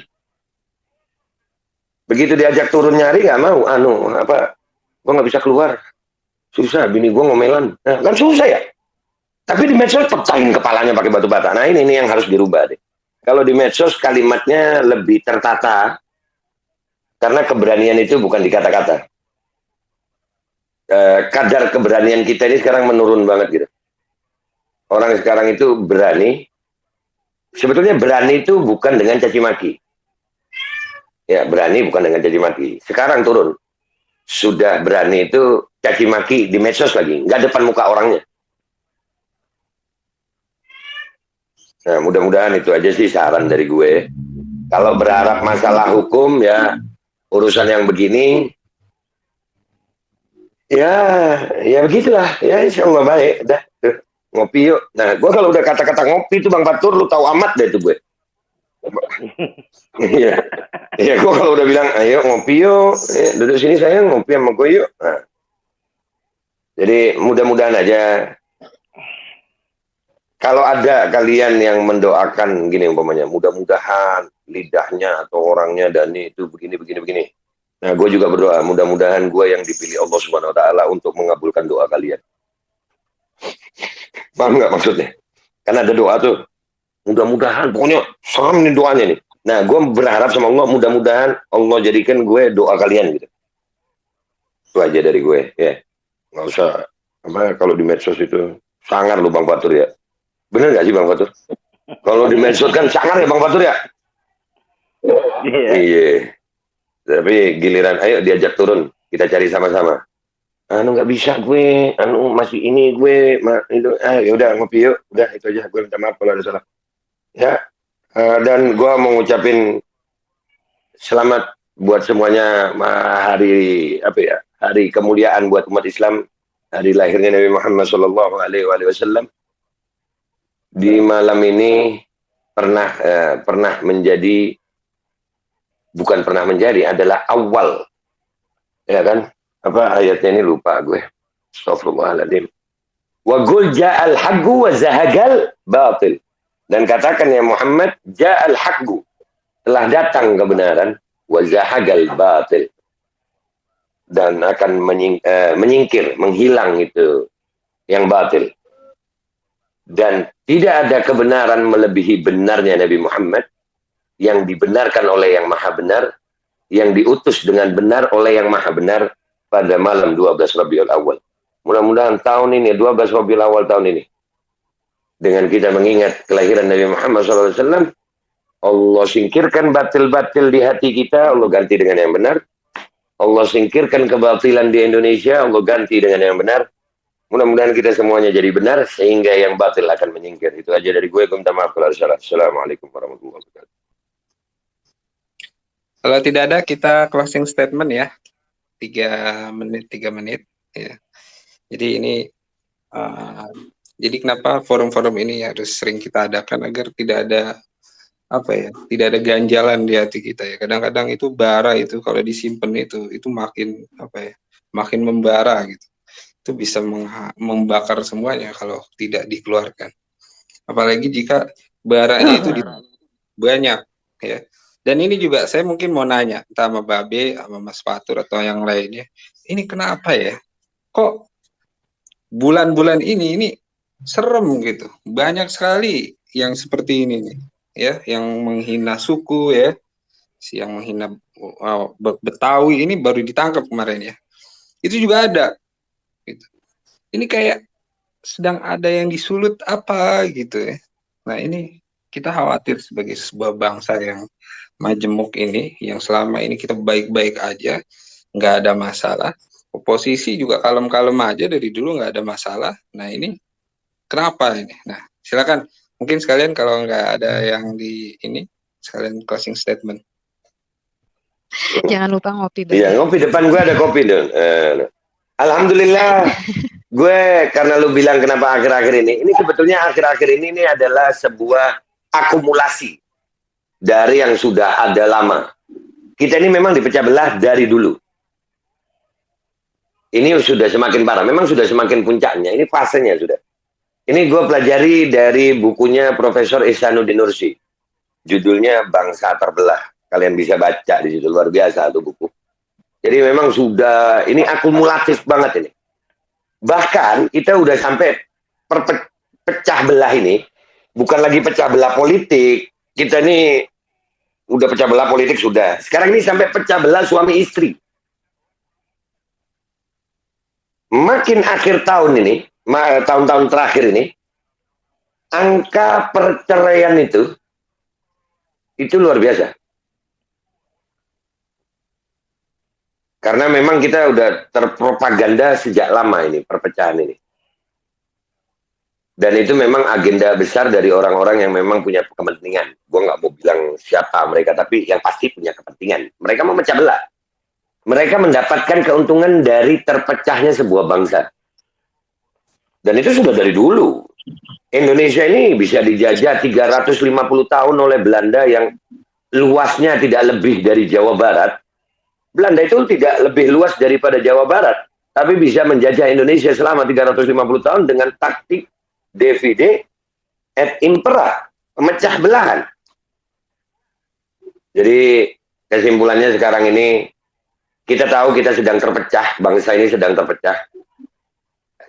Begitu diajak turun nyari nggak mau, gue nggak bisa keluar. Susah, bini gue ngomelan. Nah, kan susah ya. Tapi di medsos pecahin kepalanya pakai batu bata. Nah ini yang harus dirubah deh. Kalau di medsos kalimatnya lebih tertata, karena keberanian itu bukan di kata-kata. Kadar keberanian kita ini sekarang menurun banget gitu. Orang sekarang itu berani. Sebetulnya berani itu bukan dengan caci maki. Ya, berani bukan dengan caci maki. Sekarang turun. Sudah berani itu caci maki di medsos lagi, nggak depan muka orangnya. Nah, mudah-mudahan itu aja sih saran dari gue. Kalau berharap masalah hukum ya urusan yang begini, ya begitulah. Ya insya Allah baik. Dah, ngopi yuk. Nah, gue kalau udah kata-kata ngopi itu Bang Fatur, lu tahu amat deh itu gue. Iya, gue kalau udah bilang ayo ngopi yuk, duduk sini sayang, ngopi sama gue yuk. Nah, jadi mudah-mudahan aja kalau ada kalian yang mendoakan gini umpamanya, mudah-mudahan lidahnya atau orangnya Dani itu begini. Nah, gue juga berdoa mudah-mudahan gue yang dipilih Allah Subhanahu Wa Taala untuk mengabulkan doa kalian. Paham nggak maksudnya? Karena ada doa tuh. Mudah-mudahan, pokoknya sama nih doanya nih. Nah, gue berharap sama Allah, mudah-mudahan Allah jadikan gue doa kalian gitu. Itu aja dari gue, ya. Nggak usah, kalau di medsos itu sangar lu Bang Fatur ya. Bener nggak sih Bang Fatur? Kalau di medsos kan sangar ya Bang Fatur ya? Iya. Tapi giliran, ayo diajak turun, kita cari sama-sama. Nggak bisa gue, masih ini gue, itu, ya udah ngopi yuk, udah itu aja. Gue minta maaf kalau ada salah. Ya, dan gue mau ngucapin selamat buat semuanya hari kemuliaan buat umat Islam, hari lahirnya Nabi Muhammad SAW. Di malam ini pernah menjadi, bukan pernah menjadi, adalah awal, ya kan? Apa ayatnya ini lupa gue. Astagfirullahaladzim. Wa qul ja'al haqqu wa zahagal batil. Dan katakan ya Muhammad, ja'al haqqu, telah datang kebenaran, wa zahagal batil, dan akan menyingkir, menghilang itu yang batil. Dan tidak ada kebenaran melebihi benarnya Nabi Muhammad, yang dibenarkan oleh yang maha benar, yang diutus dengan benar oleh yang maha benar pada malam 12 Rabiul Awal. Mudah-mudahan tahun ini, 12 Rabiul Awal tahun ini, dengan kita mengingat kelahiran Nabi Muhammad SAW, Allah singkirkan batil-batil di hati kita, Allah ganti dengan yang benar, Allah singkirkan kebatilan di Indonesia, Allah ganti dengan yang benar. Mudah-mudahan kita semuanya jadi benar, sehingga yang batil akan menyingkir. Itu aja dari gue, minta maaf kalau salah. Assalamualaikum warahmatullahi wabarakatuh. Kalau tidak ada, kita closing statement ya. 3 menit ya. Jadi ini jadi kenapa forum-forum ini harus sering kita adakan agar tidak ada tidak ada ganjalan di hati kita ya. Kadang-kadang itu bara itu kalau disimpan itu makin makin membara gitu. Itu bisa membakar semuanya kalau tidak dikeluarkan. Apalagi jika baranya itu banyak ya. Dan ini juga saya mungkin mau nanya, entah sama Babe, sama Mas Fatur atau yang lainnya. Ini kenapa ya? Kok bulan-bulan ini serem gitu. Banyak sekali yang seperti ini nih, ya, yang menghina suku ya. Yang menghina Betawi ini baru ditangkap kemarin ya. Itu juga ada gitu. Ini kayak sedang ada yang disulut apa gitu ya. Nah, ini kita khawatir sebagai sebuah bangsa yang majemuk ini, yang selama ini kita baik-baik aja, nggak ada masalah. Oposisi juga kalem-kalem aja dari dulu, nggak ada masalah. Nah, ini kenapa ini? Nah, silakan. Mungkin sekalian kalau nggak ada yang di ini, sekalian closing statement. Jangan lupa ngopi. Iya, ngopi. Depan gue ada kopi dong. Alhamdulillah. Gue, karena lu bilang kenapa akhir-akhir ini sebetulnya akhir-akhir ini adalah sebuah akumulasi dari yang sudah ada lama. Kita ini memang dipecah belah dari dulu. Ini sudah semakin parah. Memang sudah semakin puncaknya. Ini fasenya sudah. Ini gue pelajari dari bukunya Profesor Ihsanuddin Nursi. Judulnya Bangsa Terbelah. Kalian bisa baca di situ. Luar biasa tuh buku. Jadi memang sudah, ini akumulatif banget ini. Bahkan kita udah sampai pecah belah ini. Bukan lagi pecah belah politik. Kita ini udah pecah belah politik sudah. Sekarang ini sampai pecah belah suami istri. Makin akhir tahun ini, tahun-tahun terakhir ini, angka perceraian itu luar biasa. Karena memang kita udah terpropaganda sejak lama ini, perpecahan ini. Dan itu memang agenda besar dari orang-orang yang memang punya kepentingan. Gue nggak mau bilang siapa mereka, tapi yang pasti punya kepentingan. Mereka mau memecah belah. Mereka mendapatkan keuntungan dari terpecahnya sebuah bangsa. Dan itu sudah dari dulu. Indonesia ini bisa dijajah 350 tahun oleh Belanda yang luasnya tidak lebih dari Jawa Barat. Belanda itu tidak lebih luas daripada Jawa Barat. Tapi bisa menjajah Indonesia selama 350 tahun dengan taktik divide et impera, pemecah belahan. Jadi kesimpulannya sekarang ini kita tahu kita sedang terpecah, bangsa ini sedang terpecah.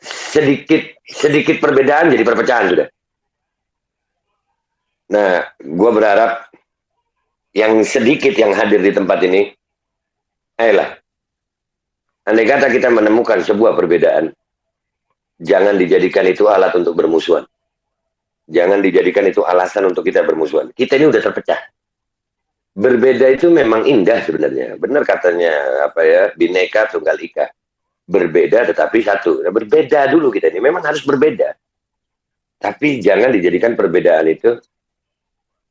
Sedikit perbedaan jadi perpecahan sudah. Nah, gue berharap yang sedikit yang hadir di tempat ini, ayolah, andai kata kita menemukan sebuah perbedaan, jangan dijadikan itu alat untuk bermusuhan. Jangan dijadikan itu alasan untuk kita bermusuhan. Kita ini udah terpecah. Berbeda itu memang indah sebenarnya. Benar katanya Bhinneka Tunggal Ika. Berbeda tetapi satu. Nah, berbeda dulu kita ini. Memang harus berbeda. Tapi jangan dijadikan perbedaan itu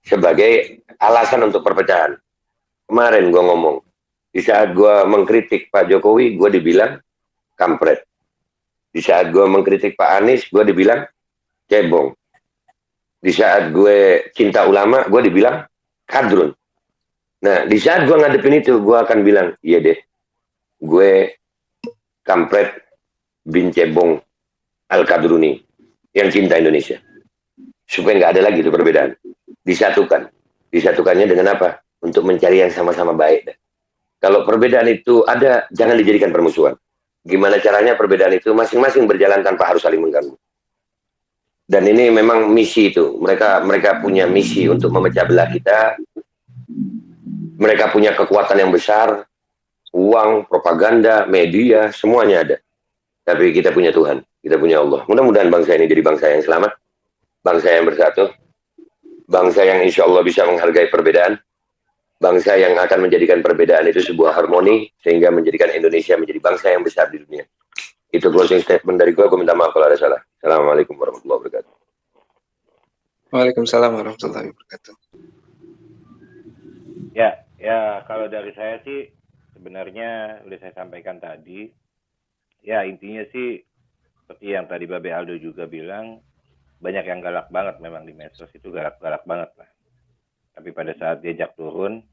sebagai alasan untuk perpecahan. Kemarin gue ngomong. Di saat gue mengkritik Pak Jokowi, gue dibilang kampret. Di saat gue mengkritik Pak Anies, gue dibilang cebong. Di saat gue cinta ulama, gue dibilang kadrun. Nah, di saat gue ngadepin itu, gue akan bilang, iya deh, gue kampret bin cebong al-kadruni yang cinta Indonesia. Supaya nggak ada lagi itu perbedaan. Disatukan. Disatukannya dengan apa? Untuk mencari yang sama-sama baik. Kalau perbedaan itu ada, jangan dijadikan permusuhan. Gimana caranya perbedaan itu masing-masing berjalan tanpa harus saling mengganggu. Dan ini memang misi itu. Mereka punya misi untuk memecah belah kita. Mereka punya kekuatan yang besar. Uang, propaganda, media, semuanya ada. Tapi kita punya Tuhan. Kita punya Allah. Mudah-mudahan bangsa ini jadi bangsa yang selamat. Bangsa yang bersatu. Bangsa yang insya Allah bisa menghargai perbedaan. bangsa yang akan menjadikan perbedaan itu sebuah harmoni sehingga menjadikan Indonesia menjadi bangsa yang besar di dunia. Itu closing statement dari gue minta maaf kalau ada salah. Assalamualaikum warahmatullahi wabarakatuh. Waalaikumsalam warahmatullahi wabarakatuh. Ya kalau dari saya sih sebenarnya udah saya sampaikan tadi. Ya intinya sih seperti yang tadi Babe Aldo juga bilang, banyak yang galak banget memang di medsos itu, galak-galak banget lah. Tapi pada saat diajak turun,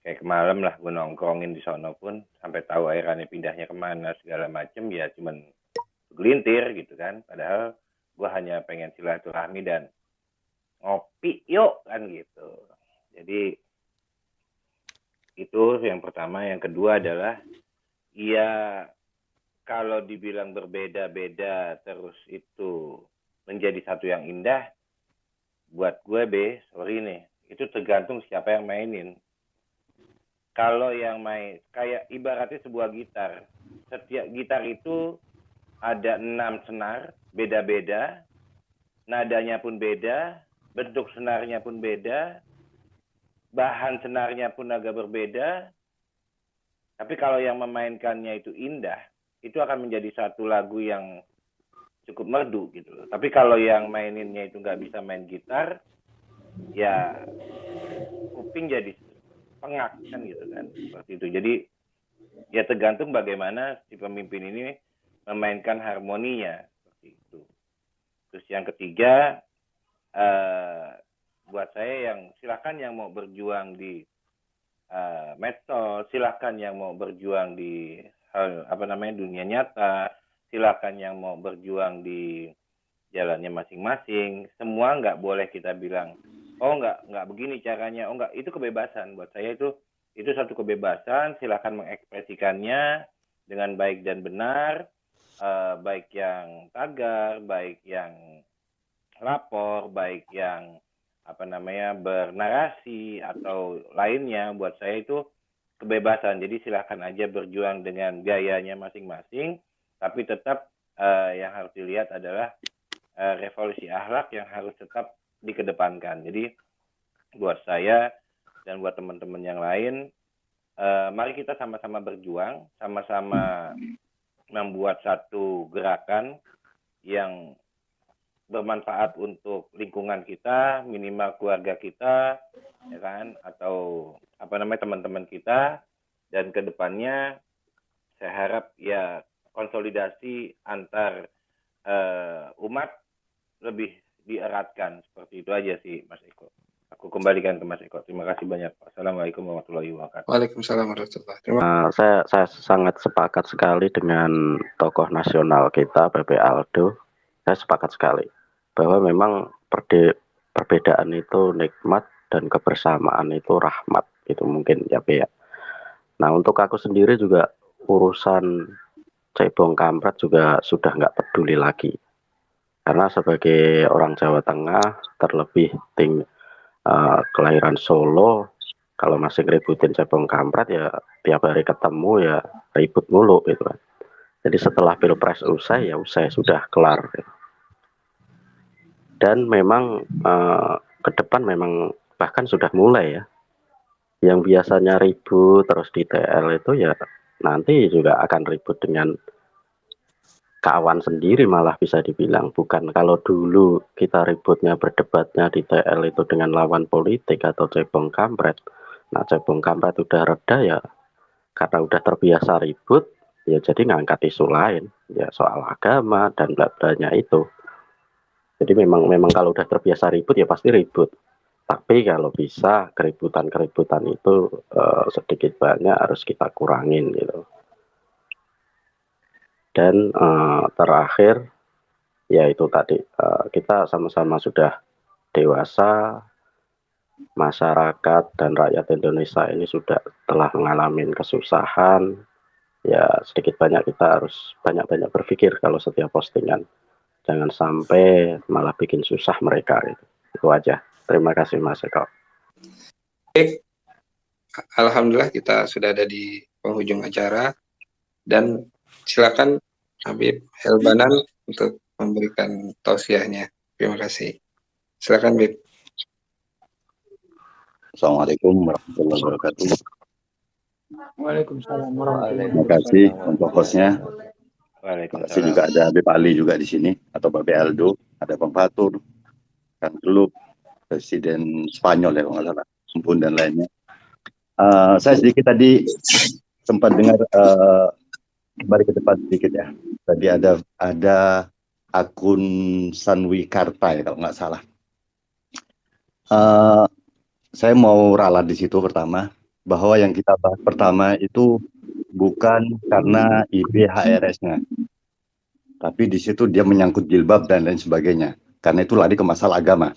kayak kemarin lah gue nongkrongin di sono pun sampai tahu airannya pindahnya kemana segala macem, ya cuman gelintir gitu kan. Padahal gue hanya pengen silaturahmi dan ngopi yuk kan gitu. Jadi itu yang pertama. Yang kedua adalah ya kalau dibilang berbeda-beda terus itu menjadi satu yang indah, buat gue sorry nih, itu tergantung siapa yang mainin. Kalau yang main kayak ibaratnya sebuah gitar, setiap gitar itu ada 6 senar beda-beda, nadanya pun beda, bentuk senarnya pun beda, bahan senarnya pun agak berbeda. Tapi kalau yang memainkannya itu indah, itu akan menjadi satu lagu yang cukup merdu gitu loh. Tapi kalau yang maininnya itu nggak bisa main gitar, ya kuping jadi pengak kan gitu kan, seperti itu. Jadi ya tergantung bagaimana si pemimpin ini memainkan harmoninya, seperti itu. Terus yang ketiga, buat saya yang silakan yang mau berjuang di medsos, silakan yang mau berjuang di dunia nyata, silakan yang mau berjuang di jalannya masing-masing. Semua nggak boleh kita bilang, oh nggak begini caranya, oh nggak, itu kebebasan. Buat saya itu satu kebebasan, silakan mengekspresikannya dengan baik dan benar, baik yang tagar, baik yang lapor, baik yang bernarasi atau lainnya. Buat saya itu kebebasan. Jadi silakan aja berjuang dengan gayanya masing-masing, tapi tetap yang harus dilihat adalah revolusi akhlak yang harus tetap dikedepankan. Jadi buat saya dan buat teman-teman yang lain, mari kita sama-sama berjuang, sama-sama membuat satu gerakan yang bermanfaat untuk lingkungan kita, minimal keluarga kita, ya kan, atau teman-teman kita. Dan kedepannya saya harap ya konsolidasi antar umat lebih dieratkan. Seperti itu aja sih Mas Eko. Aku kembalikan ke Mas Eko. Terima kasih banyak Pak. Assalamualaikum warahmatullahi wabarakatuh. Waalaikumsalam warahmatullahi wabarakatuh. Saya sangat sepakat sekali dengan tokoh nasional kita, Babe Aldo. Saya sepakat sekali bahwa memang perbedaan itu nikmat dan kebersamaan itu rahmat. Itu mungkin ya, Be. Nah, untuk aku sendiri juga urusan cebong kampret juga sudah nggak peduli lagi. Karena sebagai orang Jawa Tengah, terlebih kelahiran Solo, kalau masih ngeributin cebong kampret ya tiap hari ketemu ya ribut mulu gitu kan. Jadi setelah pilpres usai ya usai, sudah kelar gitu. Dan memang ke depan memang bahkan sudah mulai ya, yang biasanya ribut terus di TL itu ya nanti juga akan ribut dengan kawan sendiri, malah bisa dibilang. Bukan kalau dulu kita ributnya berdebatnya di TL itu dengan lawan politik atau cebong kampret. Nah, cebong kampret udah reda ya karena udah terbiasa ribut ya, jadi ngangkat isu lain ya soal agama dan bla-blanya itu. Jadi memang kalau udah terbiasa ribut ya pasti ribut. Tapi kalau bisa keributan itu sedikit banyak harus kita kurangin gitu. Dan terakhir ya itu tadi, kita sama-sama sudah dewasa, masyarakat dan rakyat Indonesia ini sudah telah mengalami kesusahan. Ya sedikit banyak kita harus banyak-banyak berpikir kalau setiap postingan. Jangan sampai malah bikin susah mereka gitu. Itu aja. Terima kasih Mas Eko. Baik, alhamdulillah kita sudah ada di penghujung acara dan silakan Habib Helbanan untuk memberikan tausiahnya. Terima kasih. Silakan Habib. Assalamualaikum warahmatullahi wabarakatuh. Waalaikumsalam Terima warahmatullahi kasih wabarakatuh. untuk hostnya. Terima kasih juga ada Habib Ali juga di sini, atau Babe Aldo, ada Bang Fatur, Kang Teluk, Presiden Spanyol ya kalau nggak salah, Ampun dan lainnya. Saya sedikit tadi sempat dengar balik ke depan sedikit ya. Tadi ada akun Sanwi Karta ya kalau nggak salah. Saya mau ralat di situ pertama bahwa yang kita bahas pertama itu bukan karena IBHRS-nya, tapi di situ dia menyangkut jilbab dan lain sebagainya. Karena itu lari ke masalah agama.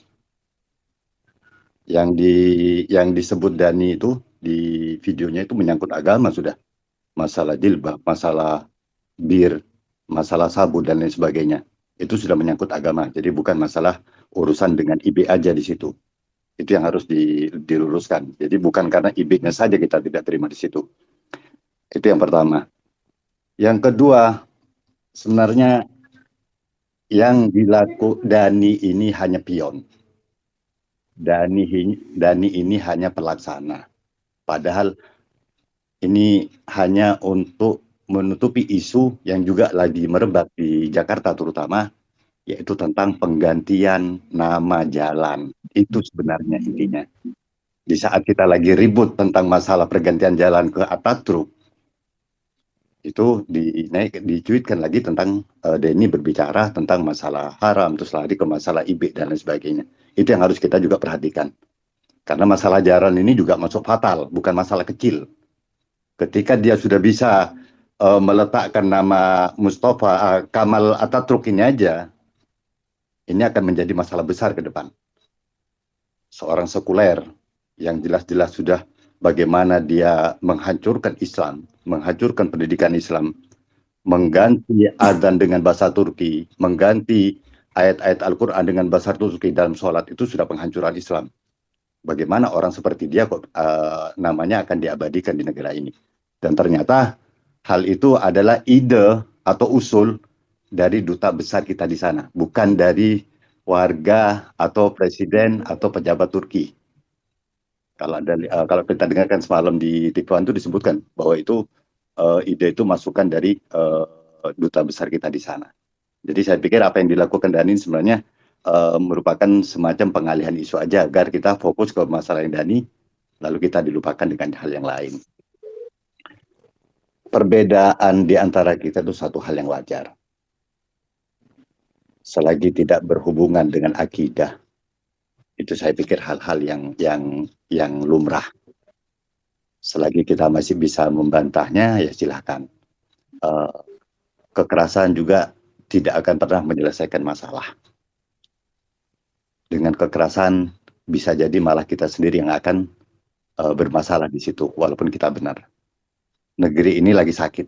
Yang disebut Dani itu di videonya itu menyangkut agama sudah. Masalah jilbab, masalah bir, masalah sabu dan lain sebagainya. Itu sudah menyangkut agama. Jadi bukan masalah urusan dengan IB aja di situ. Itu yang harus diluruskan. Jadi bukan karena IB-nya saja kita tidak terima di situ. Itu yang pertama. Yang kedua, sebenarnya yang Dani ini hanya pion. Dani ini hanya pelaksana. Padahal ini hanya untuk menutupi isu yang juga lagi merebak di Jakarta terutama, yaitu tentang penggantian nama jalan. Itu sebenarnya intinya. Di saat kita lagi ribut tentang masalah pergantian jalan ke Ataturk, itu dicuitkan lagi tentang Denny berbicara tentang masalah haram, terus lari ke masalah IB dan lain sebagainya. Itu yang harus kita juga perhatikan. Karena masalah jalan ini juga masuk fatal, bukan masalah kecil. Ketika dia sudah bisa meletakkan nama Mustafa Kamal Ataturk ini aja, ini akan menjadi masalah besar ke depan. Seorang sekuler yang jelas-jelas sudah bagaimana dia menghancurkan Islam, menghancurkan pendidikan Islam, mengganti azan dengan bahasa Turki, mengganti ayat-ayat Al-Quran dengan bahasa Turki dalam sholat, itu sudah penghancuran Islam. Bagaimana orang seperti dia kok namanya akan diabadikan di negara ini. Dan ternyata hal itu adalah ide atau usul dari duta besar kita di sana, bukan dari warga atau presiden atau pejabat Turki. Kalau kita dengarkan semalam di TV1 itu disebutkan bahwa itu ide itu masukan dari duta besar kita di sana. Jadi saya pikir apa yang dilakukan Dani sebenarnya merupakan semacam pengalihan isu aja agar kita fokus ke masalah yang Dani, lalu kita dilupakan dengan hal yang lain. Perbedaan di antara kita itu satu hal yang wajar. Selagi tidak berhubungan dengan akidah, itu saya pikir hal-hal yang lumrah. Selagi kita masih bisa membantahnya, ya silakan. Kekerasan juga tidak akan pernah menyelesaikan masalah. Dengan kekerasan bisa jadi malah kita sendiri yang akan bermasalah di situ, walaupun kita benar. Negeri ini lagi sakit.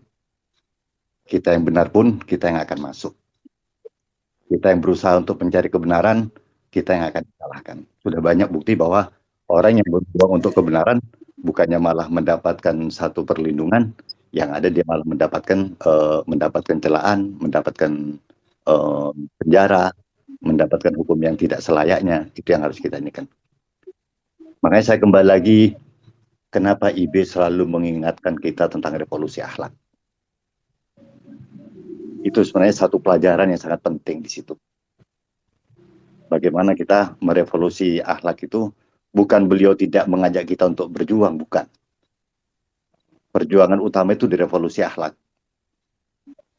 Kita yang benar pun kita yang akan masuk. Kita yang berusaha untuk mencari kebenaran, kita yang akan disalahkan. Sudah banyak bukti bahwa orang yang berjuang untuk kebenaran bukannya malah mendapatkan satu perlindungan, yang ada dia malah mendapatkan celaan, mendapatkan penjara, mendapatkan hukum yang tidak selayaknya. Itu yang harus kita inikan. Makanya saya kembali lagi, kenapa IB selalu mengingatkan kita tentang revolusi akhlak. Itu sebenarnya satu pelajaran yang sangat penting di situ. Bagaimana kita merevolusi akhlak itu, bukan beliau tidak mengajak kita untuk berjuang, bukan. Perjuangan utama itu di revolusi akhlak.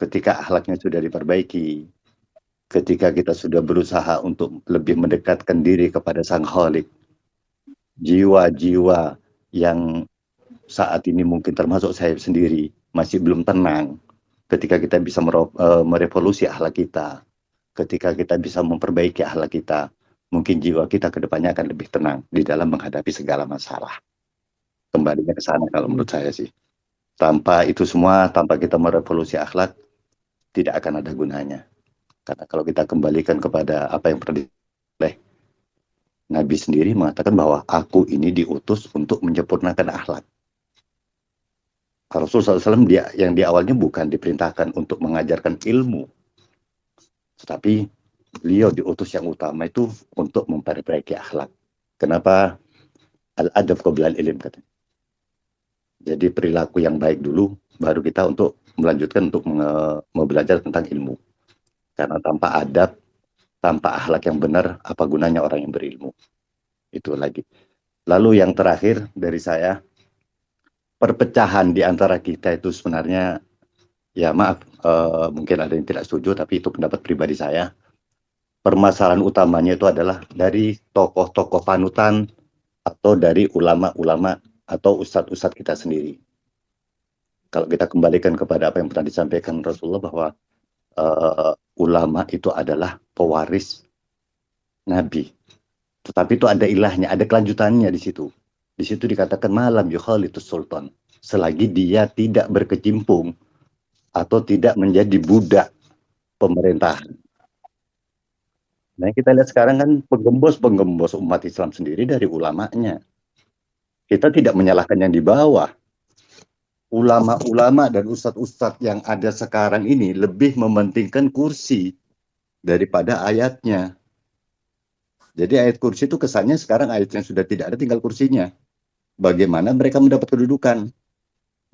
Ketika akhlaknya sudah diperbaiki, ketika kita sudah berusaha untuk lebih mendekatkan diri kepada Sang Khalik, jiwa-jiwa yang saat ini mungkin termasuk saya sendiri masih belum tenang, ketika kita bisa merevolusi akhlak kita, ketika kita bisa memperbaiki akhlak kita, mungkin jiwa kita ke depannya akan lebih tenang di dalam menghadapi segala masalah. Kembalinya ke sana kalau menurut saya sih. Tanpa itu semua, tanpa kita merevolusi akhlak, tidak akan ada gunanya. Karena kalau kita kembalikan kepada apa yang pernah oleh Nabi sendiri mengatakan bahwa aku ini diutus untuk menyempurnakan akhlak. Rasulullah SAW yang di awalnya bukan diperintahkan untuk mengajarkan ilmu, tetapi beliau diutus yang utama itu untuk memperbaiki akhlak. Kenapa Al-adab qabla al-ilm katanya. Jadi perilaku yang baik dulu, baru kita untuk melanjutkan untuk belajar tentang ilmu. Karena tanpa adab, tanpa akhlak yang benar, apa gunanya orang yang berilmu? Itu lagi. Lalu yang terakhir dari saya, perpecahan di antara kita itu sebenarnya, ya maaf, mungkin ada yang tidak setuju, tapi itu pendapat pribadi saya. Permasalahan utamanya itu adalah dari tokoh-tokoh panutan atau dari ulama-ulama atau ustadz-ustadz kita sendiri. Kalau kita kembalikan kepada apa yang pernah disampaikan Rasulullah bahwa ulama itu adalah pewaris Nabi. Tetapi itu ada ilahnya, ada kelanjutannya di situ. Di situ dikatakan malam yukhalitus sultan. Selagi dia tidak berkecimpung atau tidak menjadi budak pemerintahan. Nah, kita lihat sekarang kan penggembos umat Islam sendiri dari ulamanya. Kita tidak menyalahkan yang di bawah. Ulama-ulama dan ustadz-ustadz yang ada sekarang ini lebih mementingkan kursi daripada ayatnya. Jadi ayat kursi itu kesannya sekarang ayatnya sudah tidak ada, tinggal kursinya. Bagaimana mereka mendapat kedudukan?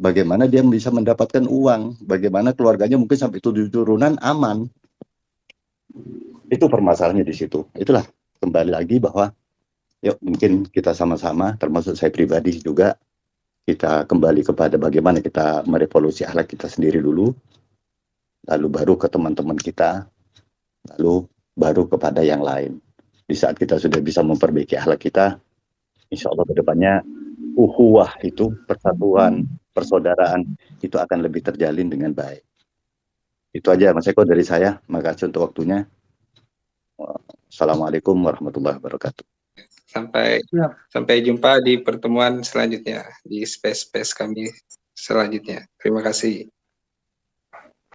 Bagaimana dia bisa mendapatkan uang? Bagaimana keluarganya mungkin sampai 7 turunan aman? Itu permasalahannya di situ. Itulah kembali lagi bahwa yuk mungkin kita sama-sama, termasuk saya pribadi juga, kita kembali kepada bagaimana kita merevolusi akhlak kita sendiri dulu, lalu baru ke teman-teman kita, lalu baru kepada yang lain. Di saat kita sudah bisa memperbaiki akhlak kita, insya Allah ke depannya uhuwah itu, persatuan, persaudaraan, itu akan lebih terjalin dengan baik. Itu aja Mas Eko dari saya. Makasih untuk waktunya. Assalamualaikum warahmatullahi wabarakatuh. Sampai jumpa di pertemuan selanjutnya, di space kami selanjutnya. Terima kasih.